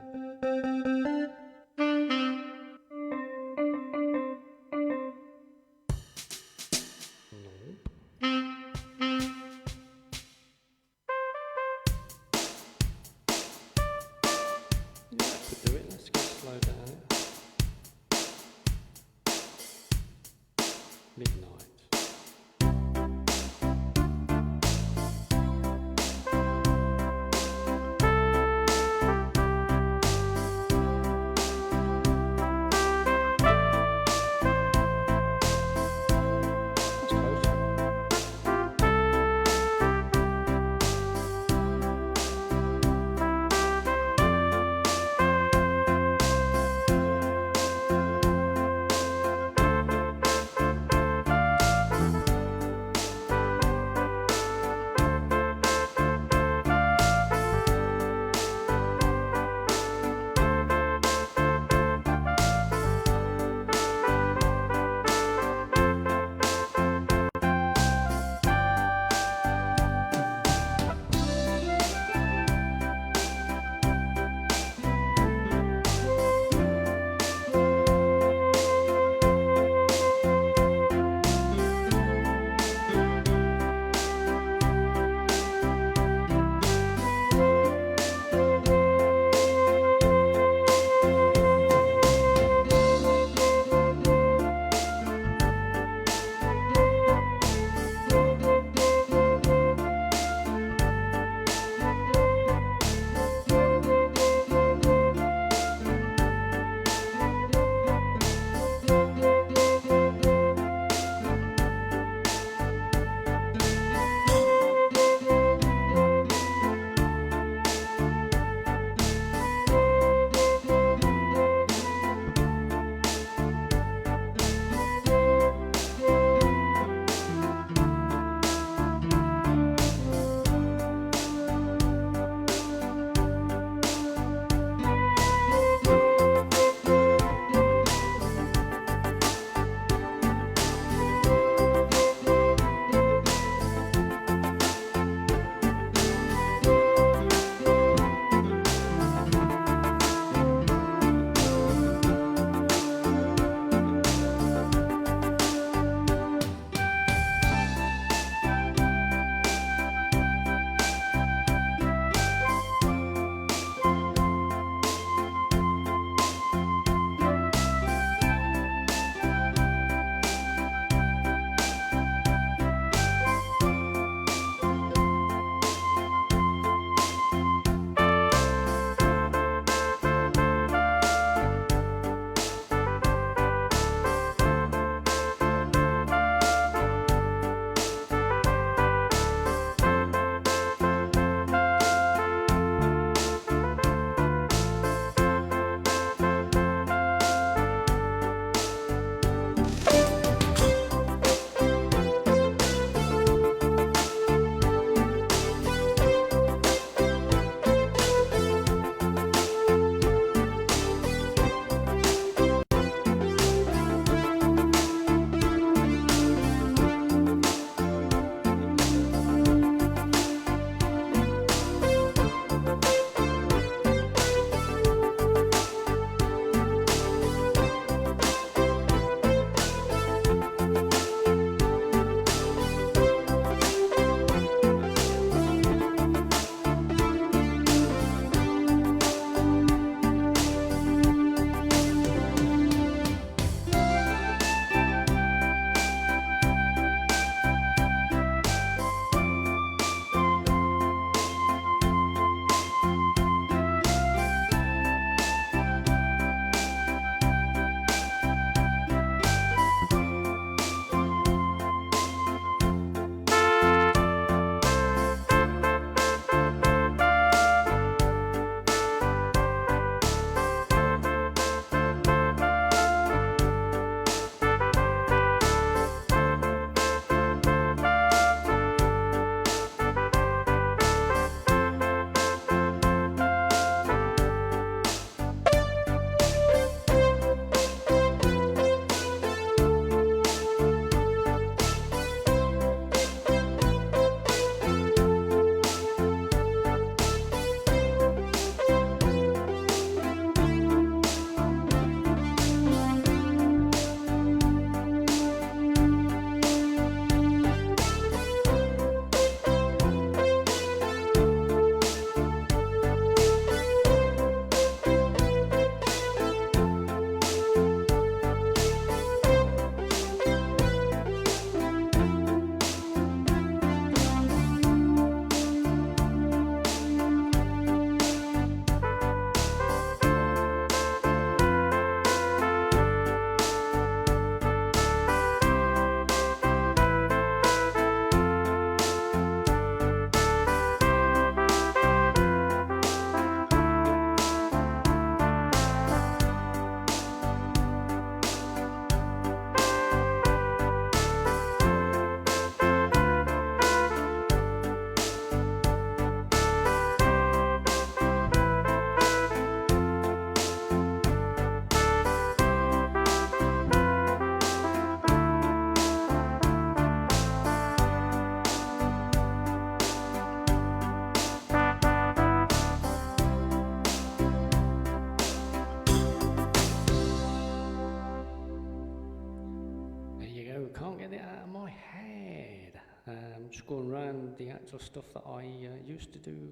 [SPEAKER 1] going around the actual stuff that I used to do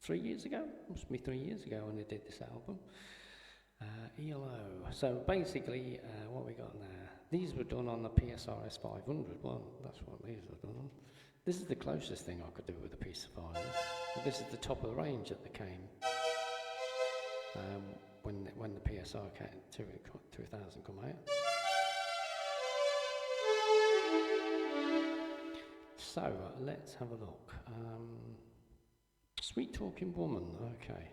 [SPEAKER 1] 3 years ago. Must be 3 years ago when I did this album. ELO. So basically, what we got now. These were done on the PSRS 500. Well, that's what these were done on. This is the closest thing I could do with a piece of vinyl. But this is the top of the range that they came when the PSR 2000 come out. So let's have a look. Sweet Talking Woman. Okay.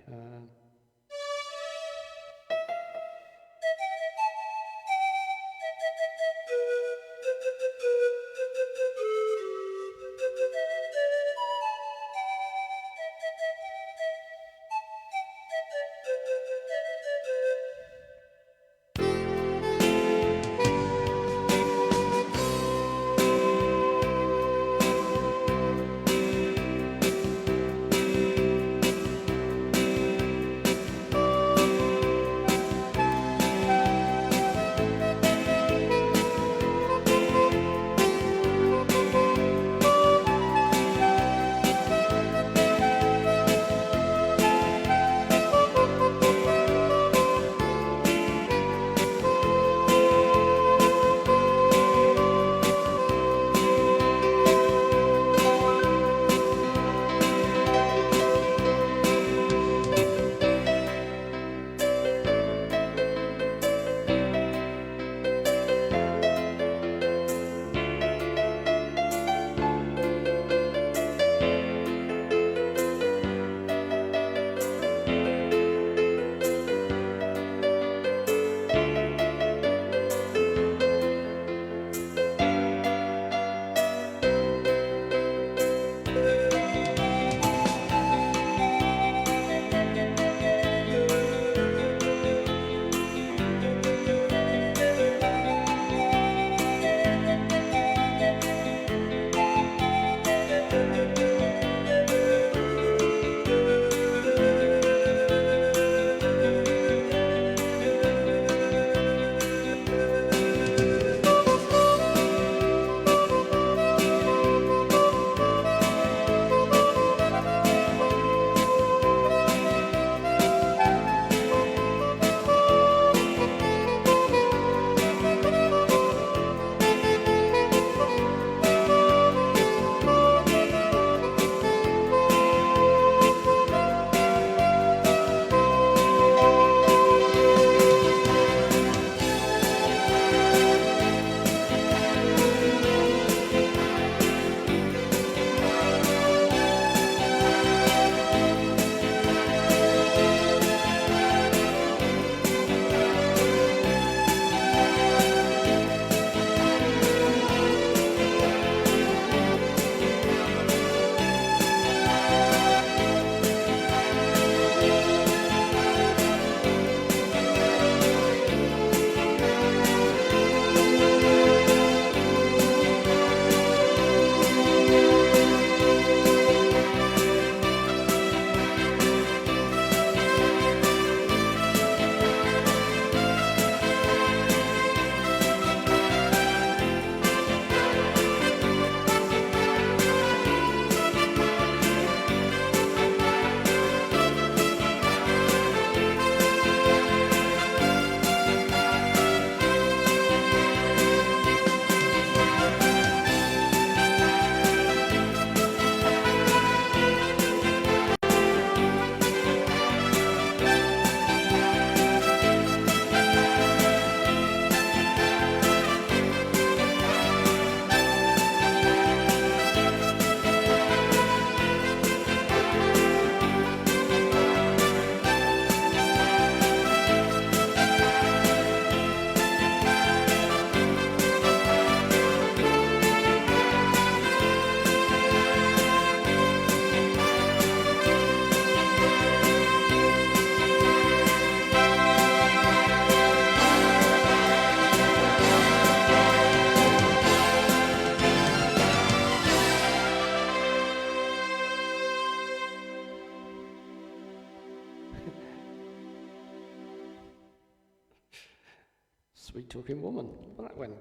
[SPEAKER 1] Sweet Talking Woman. Well, that went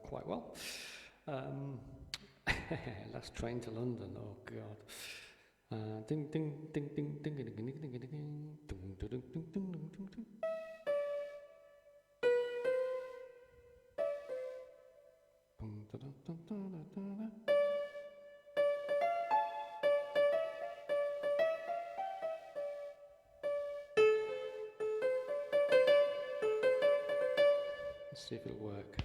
[SPEAKER 1] quite well. Last train to London. Oh God. Ding ding ding ding ding ding ding ding ding ding ding ding ding ding ding ding. Let's see if it'll work.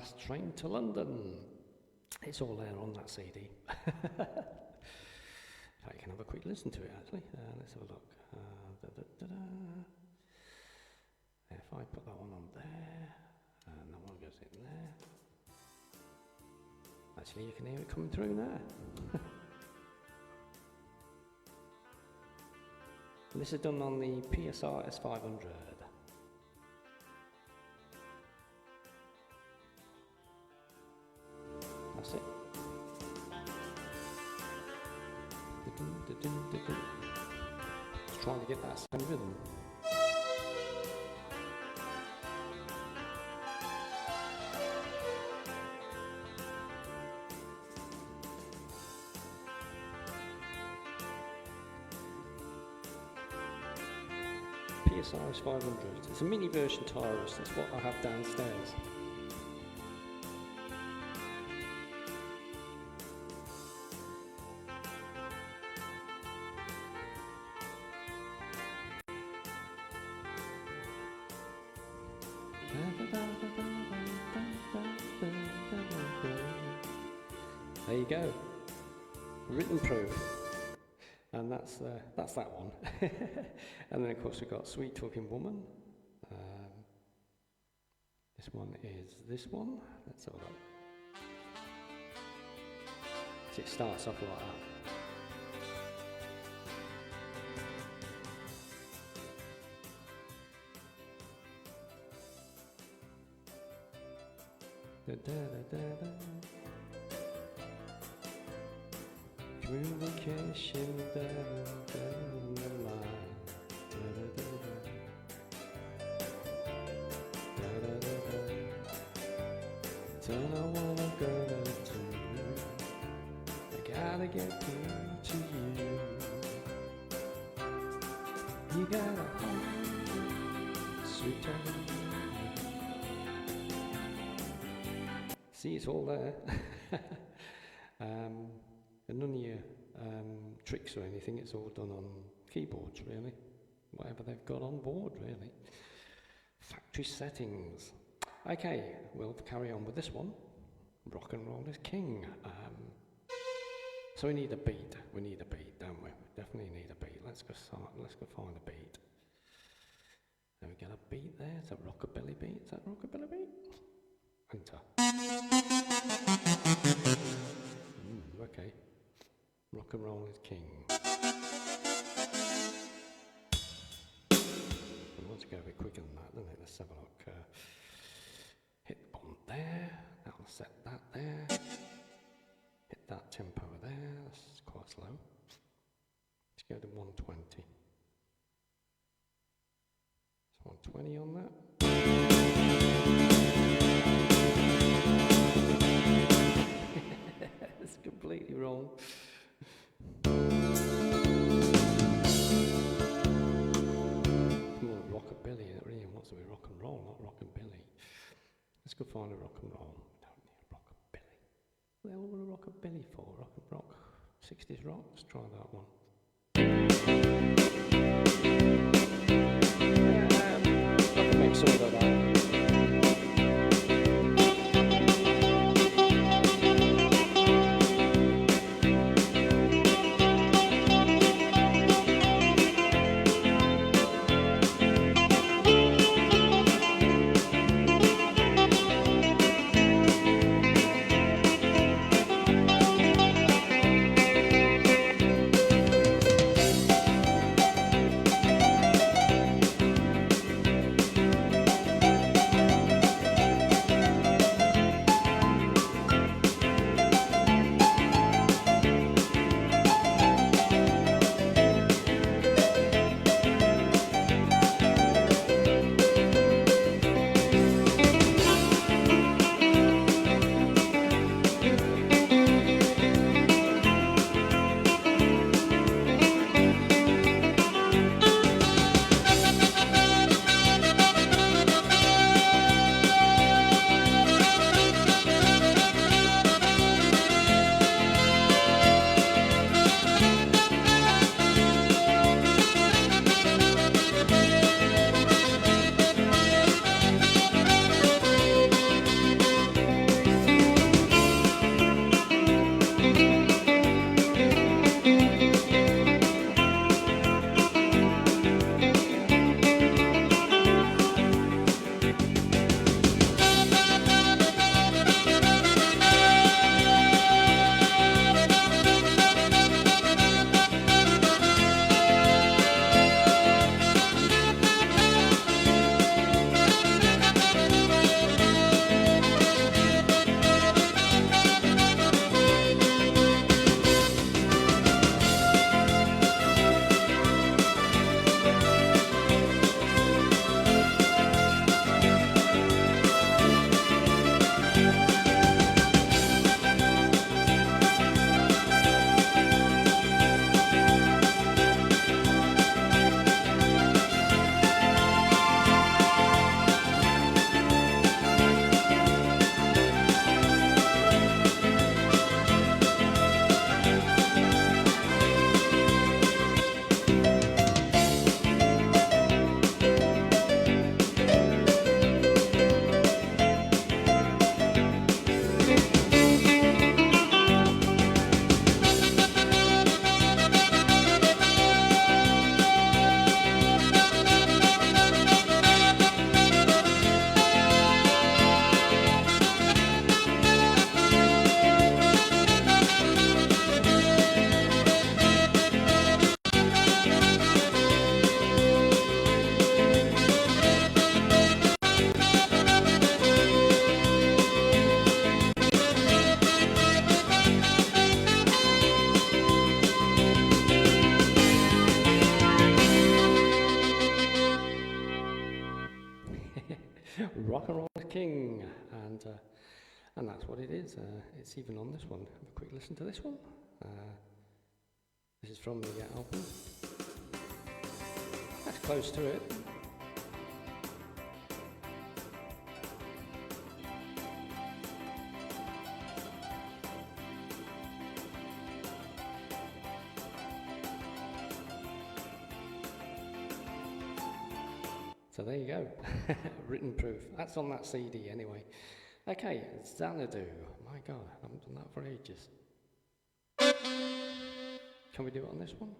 [SPEAKER 1] Last Train to London. It's all there on that CD. I can have a quick listen to it actually. Let's have a look. If I put that one on there, and that one goes in there. Actually, you can hear it coming through there. This is done on the PSR S500. That's it. Just trying to get that same rhythm. PSR S500. It's a mini version Tyrus. That's what I have downstairs. There you go, written proof, and that's that one. And then of course we've got Sweet Talking Woman. This one is this one. Let's have a look. So it starts off like that. Communication down the line. Don't know what I'm gonna do. I gotta get through to you. You gotta hold sweet talking. See, it's all there. And none of your tricks or anything, it's all done on keyboards, really. Whatever they've got on board, really. Factory settings. Okay, we'll carry on with this one. Rock and roll is king. So we need a beat. We need a beat, don't we? We definitely need a beat. Let's go find a beat. Have we got a beat there? Is that rockabilly beat? Is that rockabilly beat? Enter. Okay. Rock and roll is king. We want to go a bit quicker than that, don't we? Let's have a look. Hit the button there. That'll set that there. Hit that tempo there. That's quite slow. Let's go to 120. It's 120 on that. It's completely wrong. More rockabilly, it really wants to be rock and roll, not rockabilly. Let's go find a rock and roll. We don't need a rockabilly. What the hell would a rockabilly for? Rock and rock. 60s rock? Let's try that one. I can make some of that. rock and roll is king, and that's what it is. It's even on this one. Have a quick listen to this one. This is from the album. That's close to it. So there you go, written proof. That's on that CD anyway. Okay, Xanadu. My God, I haven't done that for ages. Can we do it on this one?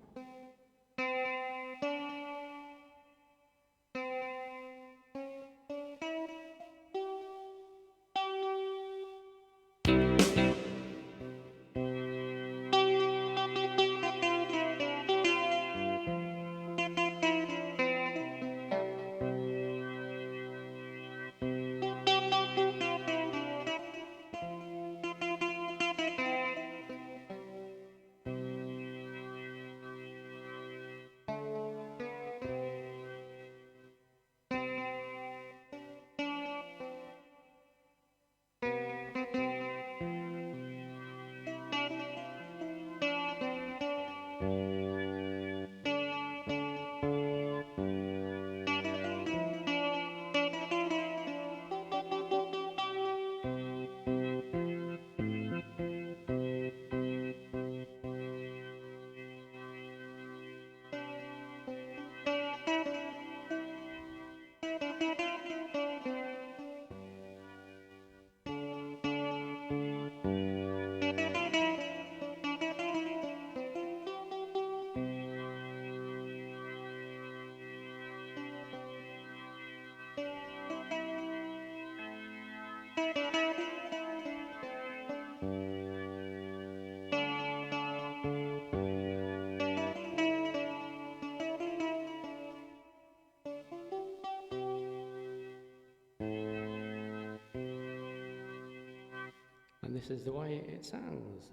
[SPEAKER 1] And this is the way it sounds.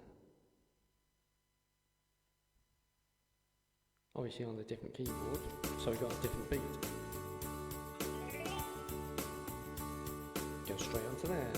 [SPEAKER 1] Obviously on a different keyboard, so we've got a different beat. Go straight onto there.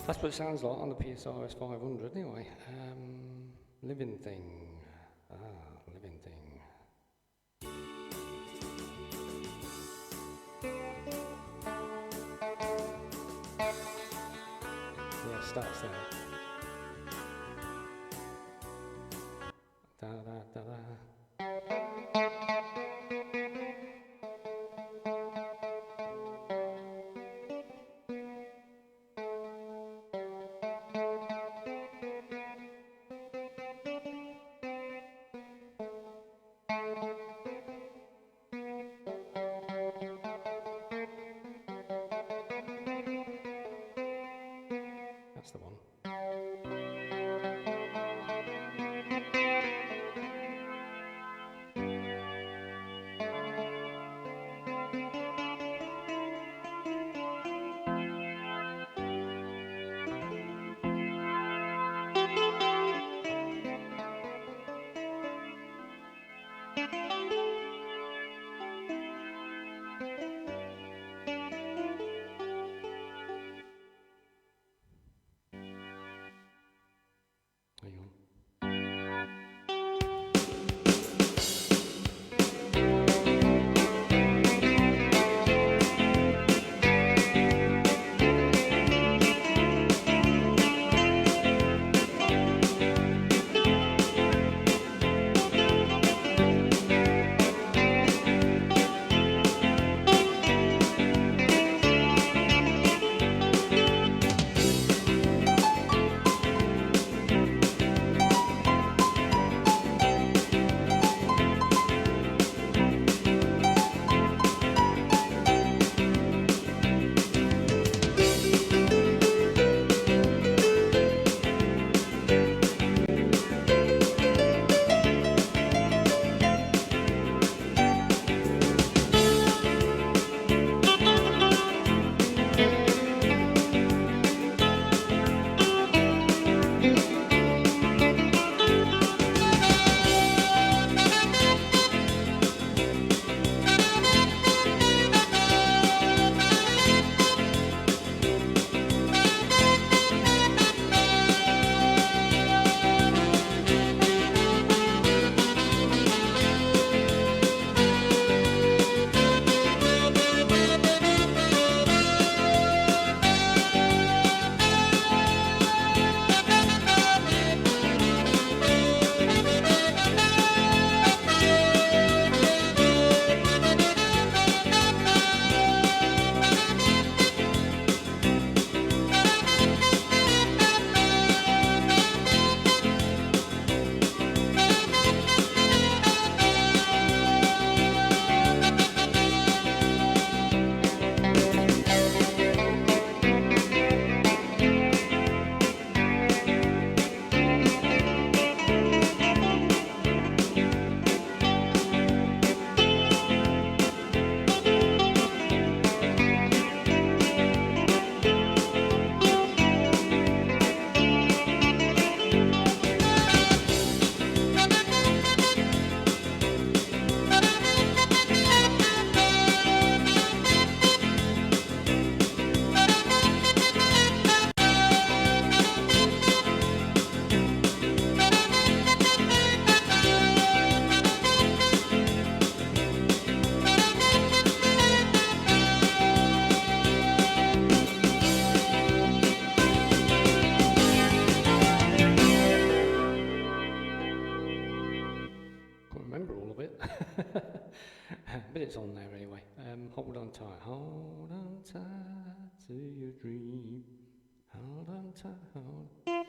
[SPEAKER 1] That's what it sounds like on the PSRS 500 anyway. Living thing. Living thing. Yeah, starts there. Da da da da. That's the one. try. Hold on tight to your dream. Hold on tight, hold on.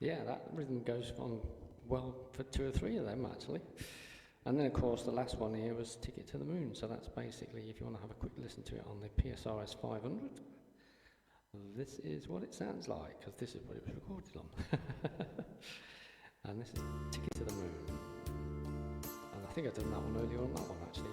[SPEAKER 1] Yeah, that rhythm goes on well for 2 or 3 of them, actually. And then, of course, the last one here was Ticket to the Moon. So that's basically, if you want to have a quick listen to it on the PSRS 500, this is what it sounds like, because this is what it was recorded on. And this is Ticket to the Moon. And I think I've done that one earlier on that one, actually.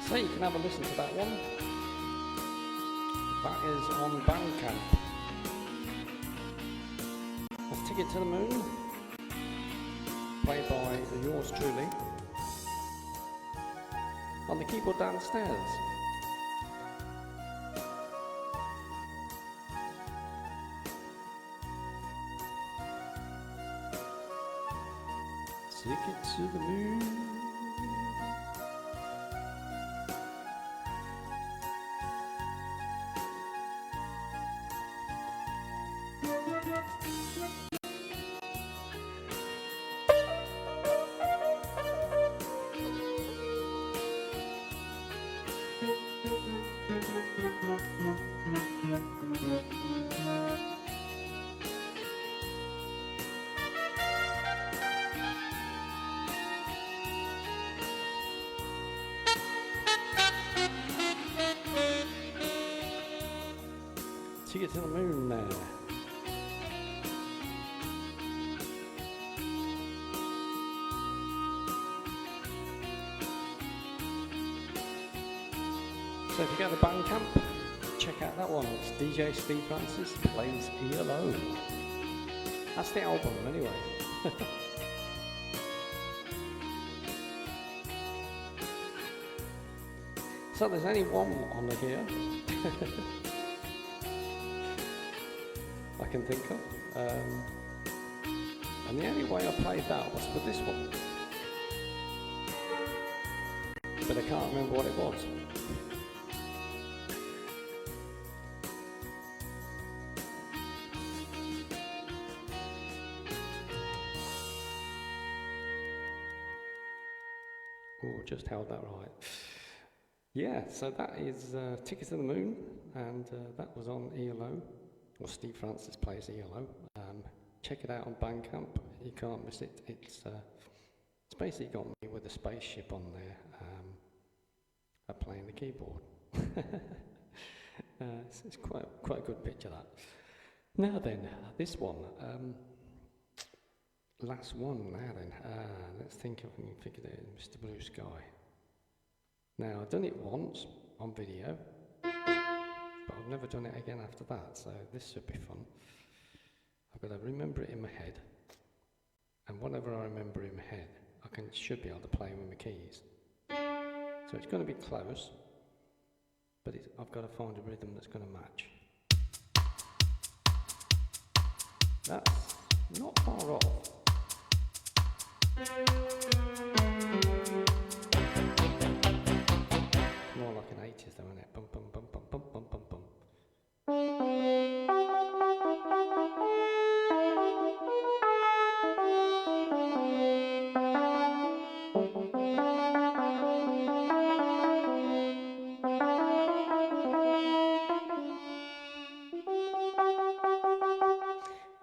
[SPEAKER 1] So you can have a listen to that one. That is on BANDCAMP. That's Ticket to the Moon, played by yours truly on the keyboard downstairs. Ticket to the Moon. Ticket to the Moon there. So if you go to BANDCAMP, check out that one. It's DJ Steve Francis plays ELO. That's the album anyway. So there's only one on here I can think of. And the only way I played that was for this one. But I can't remember what it was. Oh, just held that right. Yeah, so that is Ticket to the Moon, and that was on ELO, or Steve Francis plays ELO. Check it out on BANDCAMP, you can't miss it. It's basically got me with a spaceship on there, playing the keyboard. It's quite a good picture, that. Now then, this one, last one now then, let's think if we can figure it in, Mr. Blue Sky. Now, I've done it once on video, but I've never done it again after that, so this should be fun. I've got to remember it in my head, and whatever I remember in my head, should be able to play with my keys. So it's going to be close, but I've got to find a rhythm that's going to match. That's not far off. More like an 80s though, isn't it? Bum bum bum bum bum bum bum bum.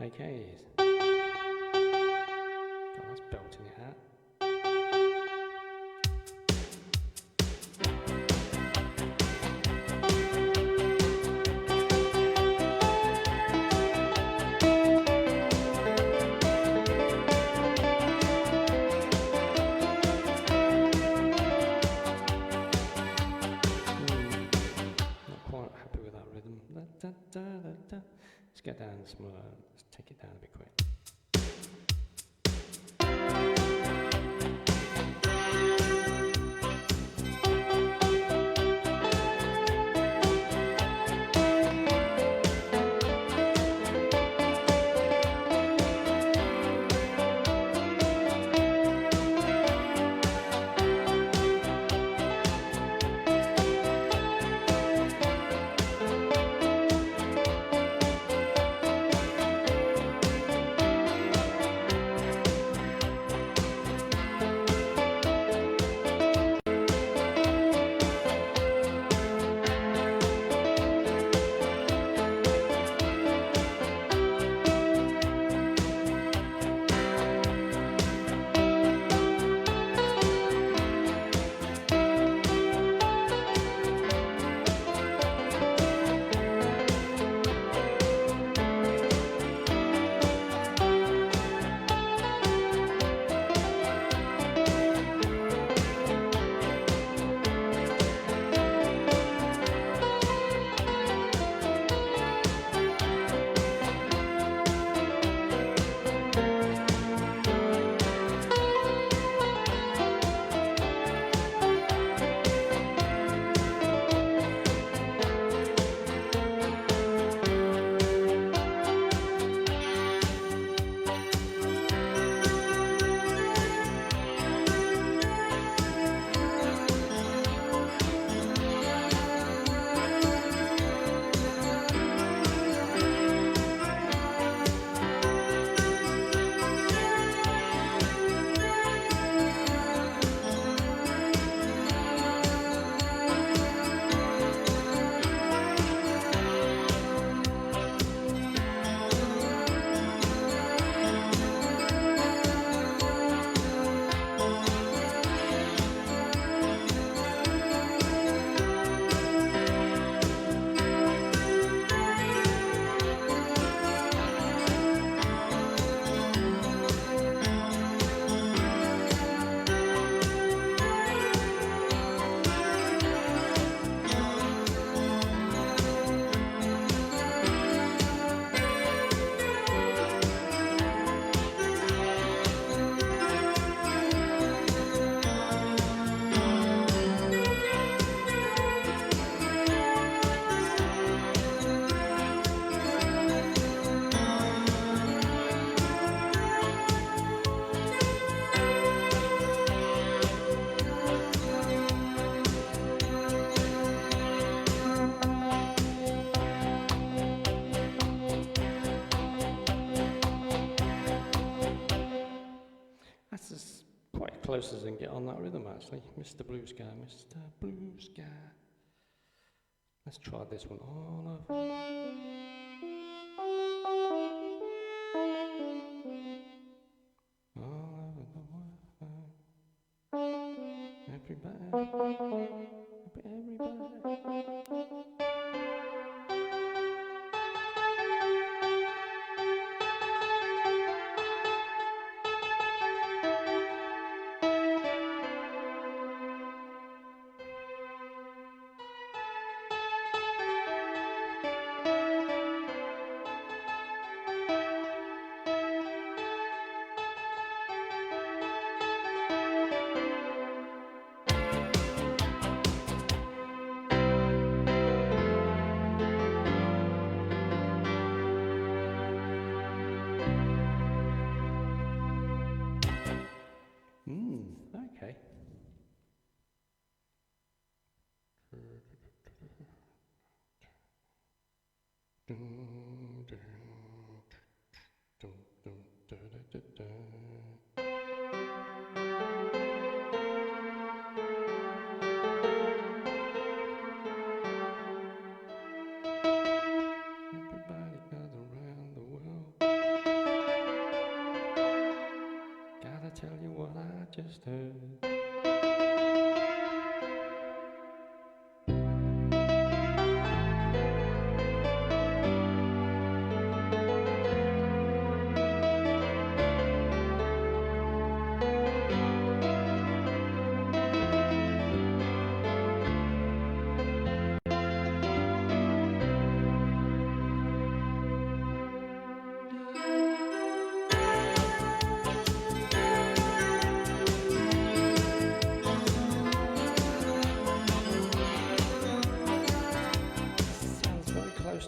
[SPEAKER 1] Okay. God, that's belting it out. Let's get down some, let's take it down a bit quick. close as I can get on that rhythm actually. Mr. Blue Sky, Mr. Blue Sky. Let's try this one. All over. All over the world. Everybody. Okay. Everybody gather around the world. Gotta tell you what I just heard.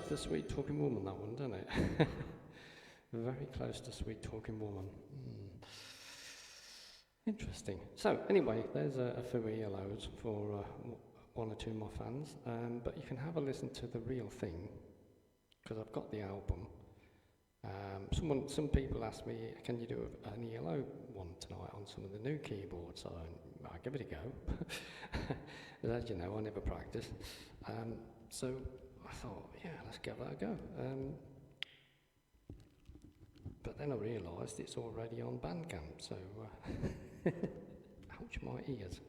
[SPEAKER 1] The Sweet Talking Woman, that one, doesn't it? Very close to Sweet Talking Woman. Interesting. So, anyway, there's a few earloads for one or two of my fans, but you can have a listen to the real thing, because I've got the album. Some people ask me, can you do an ELO one tonight on some of the new keyboards? So I'll give it a go. As you know, I never practice. So I thought, yeah, let's give that a go. But then I realised it's already on BANDCAMP, so ouch my ears.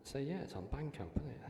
[SPEAKER 1] So yeah, it's on BANDCAMP, isn't it?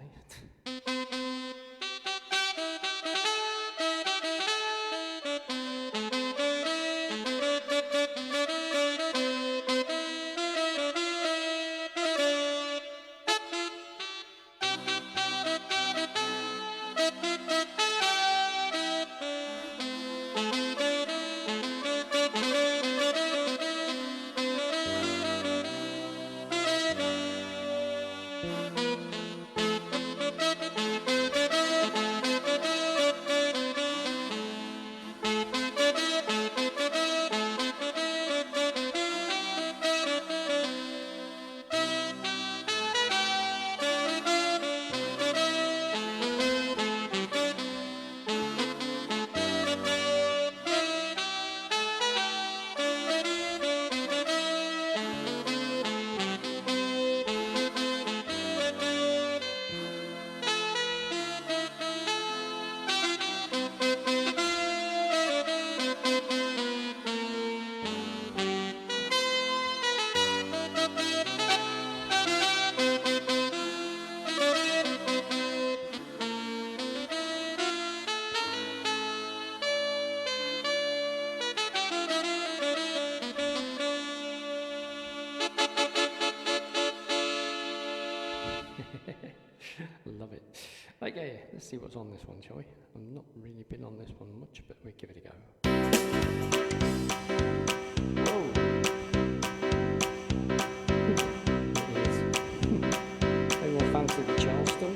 [SPEAKER 1] Love it. Okay, let's see what's on this one, shall we? I've not really been on this one much, but we'll give it a go. Whoa! It is. Anyone fancy the Charleston?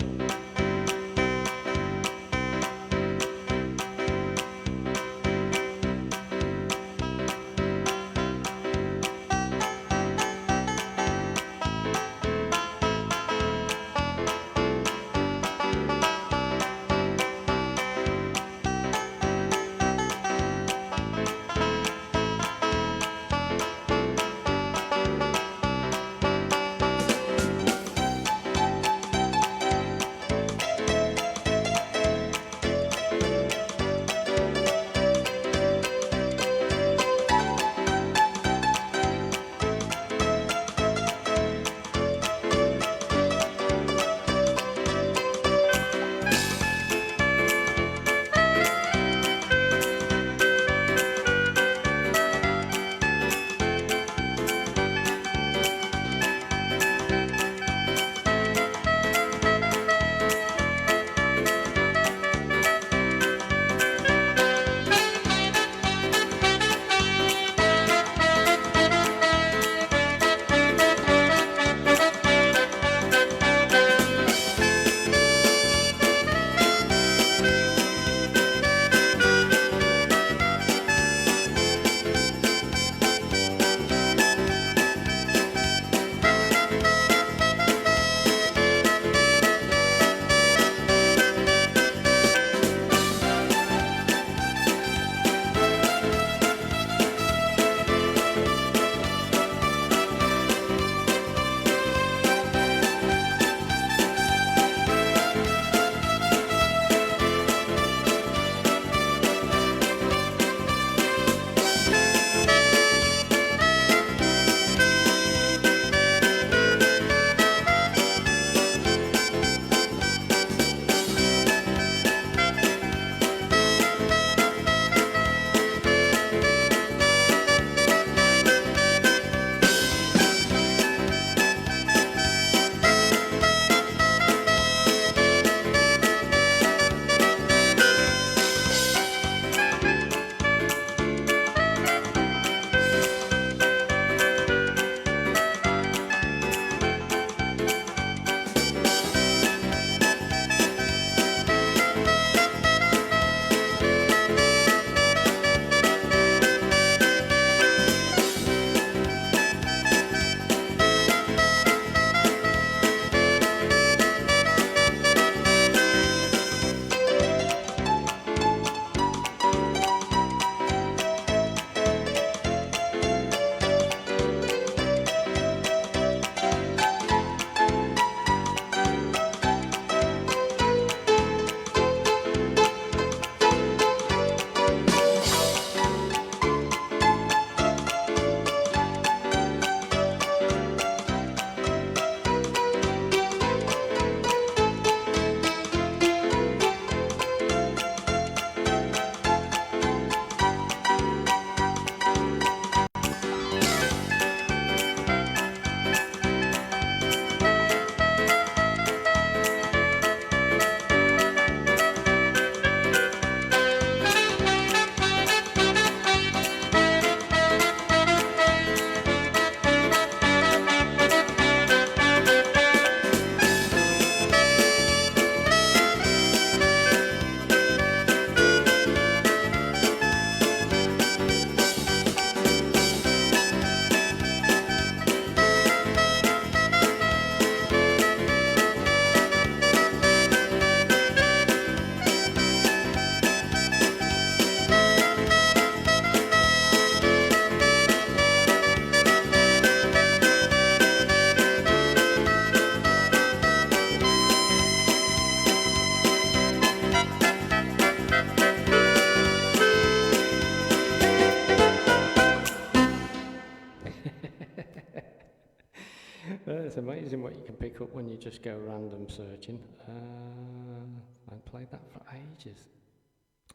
[SPEAKER 1] It's amazing what you can pick up when you just go random searching. I played that for ages.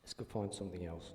[SPEAKER 1] Let's go find something else.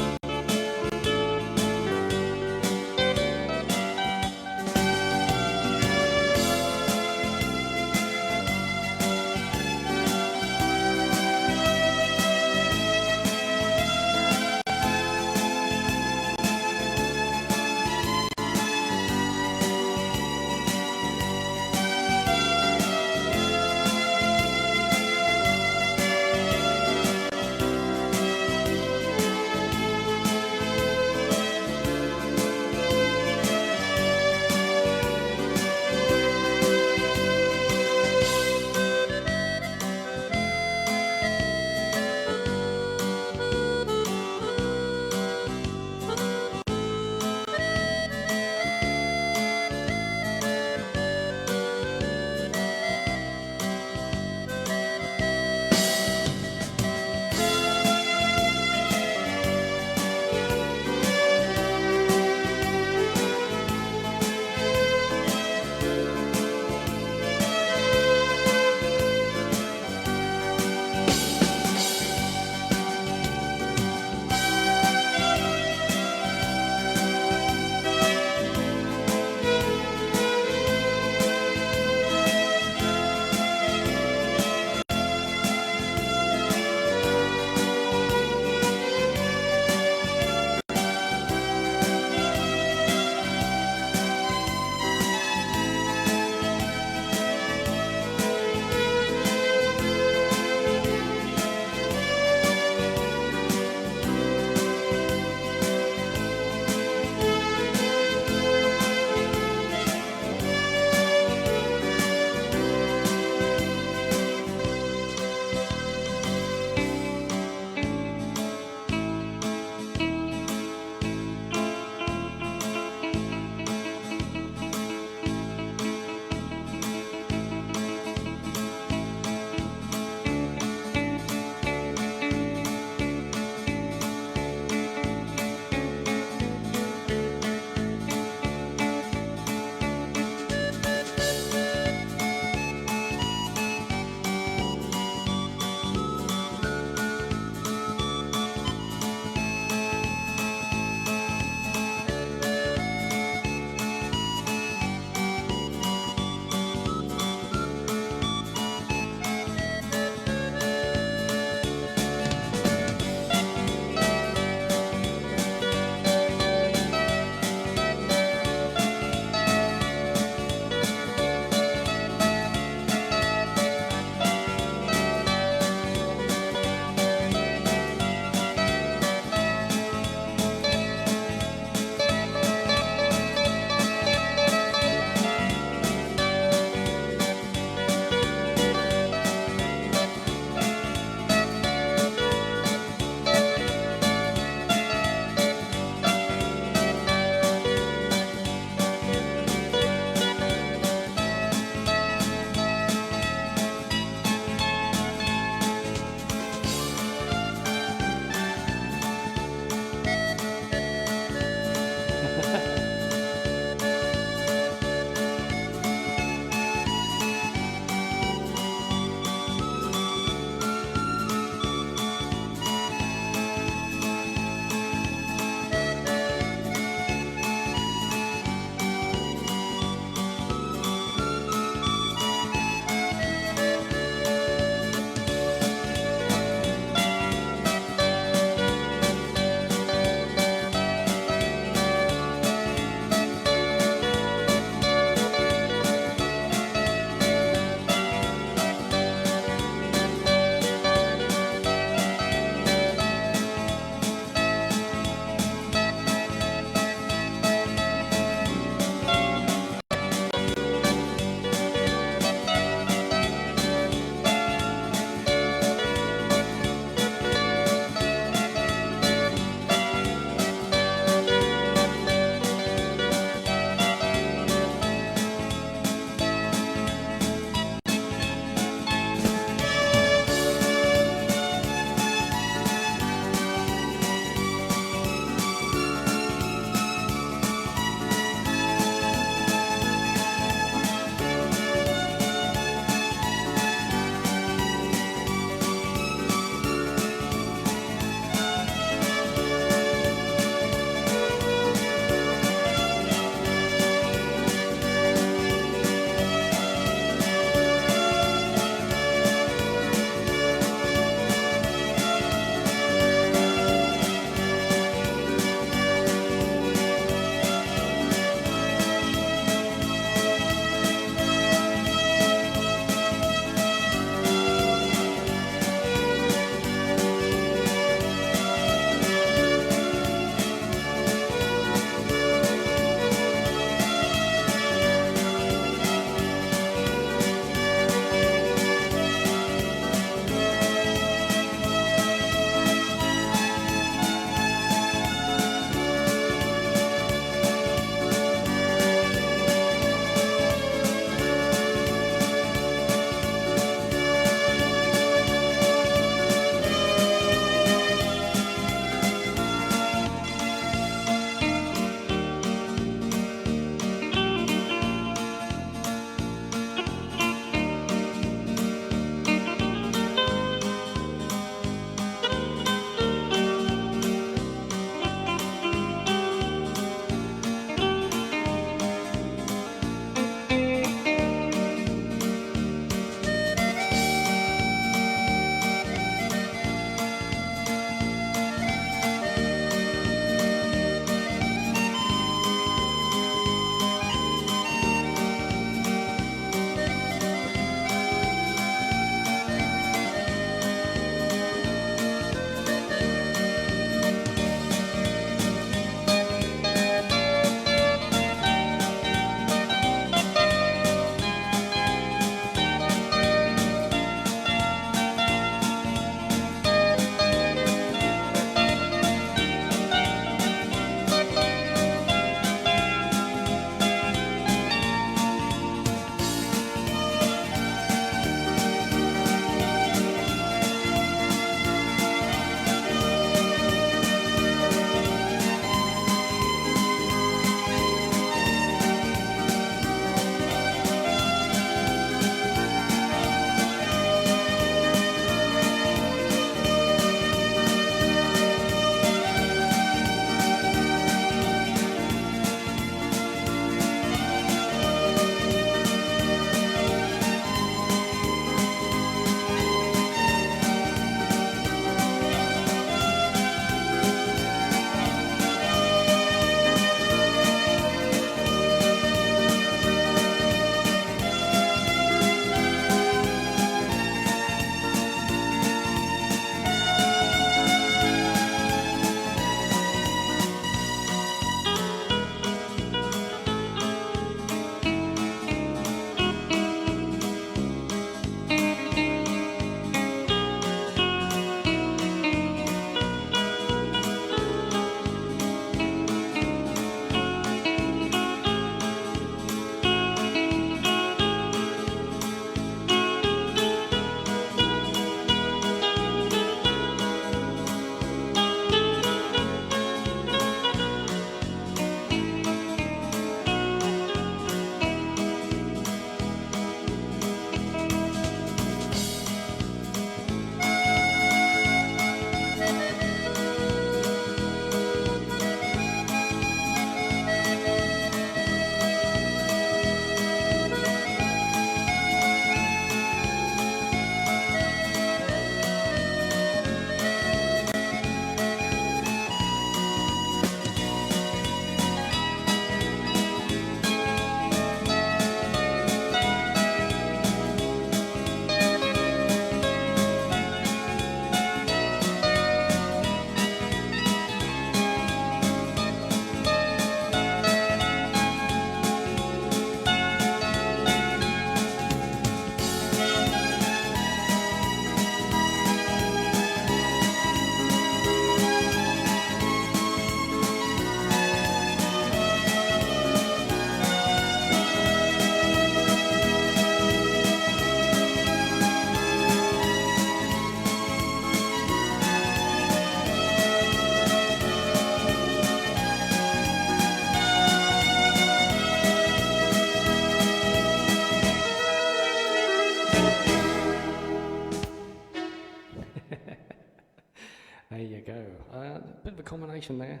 [SPEAKER 1] demonstration there,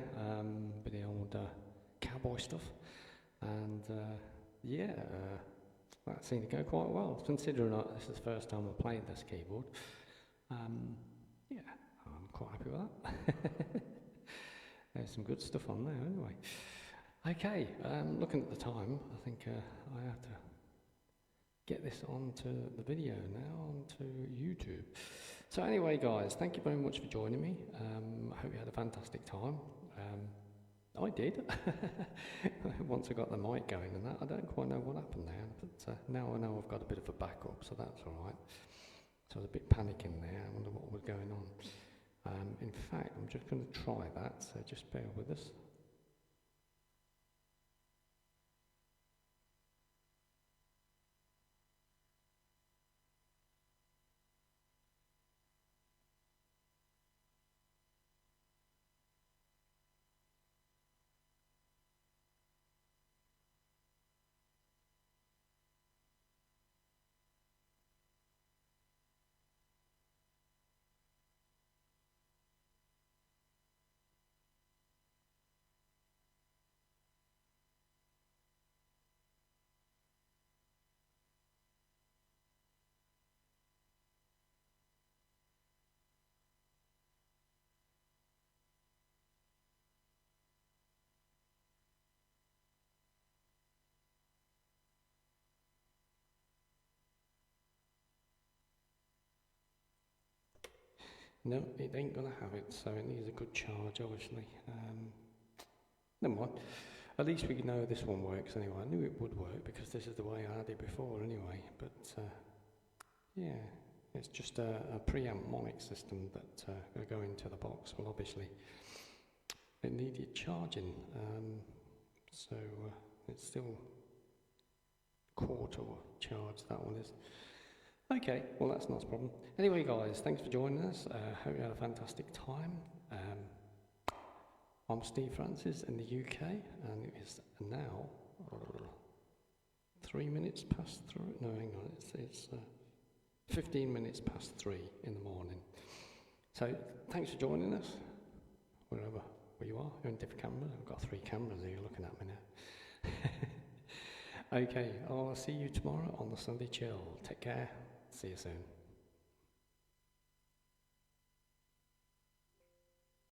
[SPEAKER 1] with the old cowboy stuff, and yeah, that seemed to go quite well, considering this is the first time I've played this keyboard. Yeah, I'm quite happy with that. There's some good stuff on there anyway. Okay, looking at the time, I think I have to get this onto the video now, onto YouTube. So anyway, guys, thank you very much for joining me. I hope you had a fantastic time. I did. Once I got the mic going and that, I don't quite know what happened there, but now I know I've got a bit of a backup, so that's all right. So I was a bit panicking there. I wonder what was going on. In fact, I'm just going to try that, so just bear with us. No, it ain't gonna have it, so it needs a good charge, obviously. Never mind. At least we know this one works anyway. I knew it would work because this is the way I had it before anyway. But yeah, it's just a preamp monic system that will go into the box. Well, obviously, it needed charging, so it's still quarter charge, that one is. Okay, well that's not a problem. Anyway guys, thanks for joining us. Hope you had a fantastic time. I'm Steve Francis in the UK, and it is now 3 minutes past 3. No, hang on, it's 15 minutes past 3 in the morning. So thanks for joining us, wherever you are. You're in different cameras. I've got 3 cameras here looking at me now. Okay, I'll see you tomorrow on the Sunday Chill. Take care. See you soon.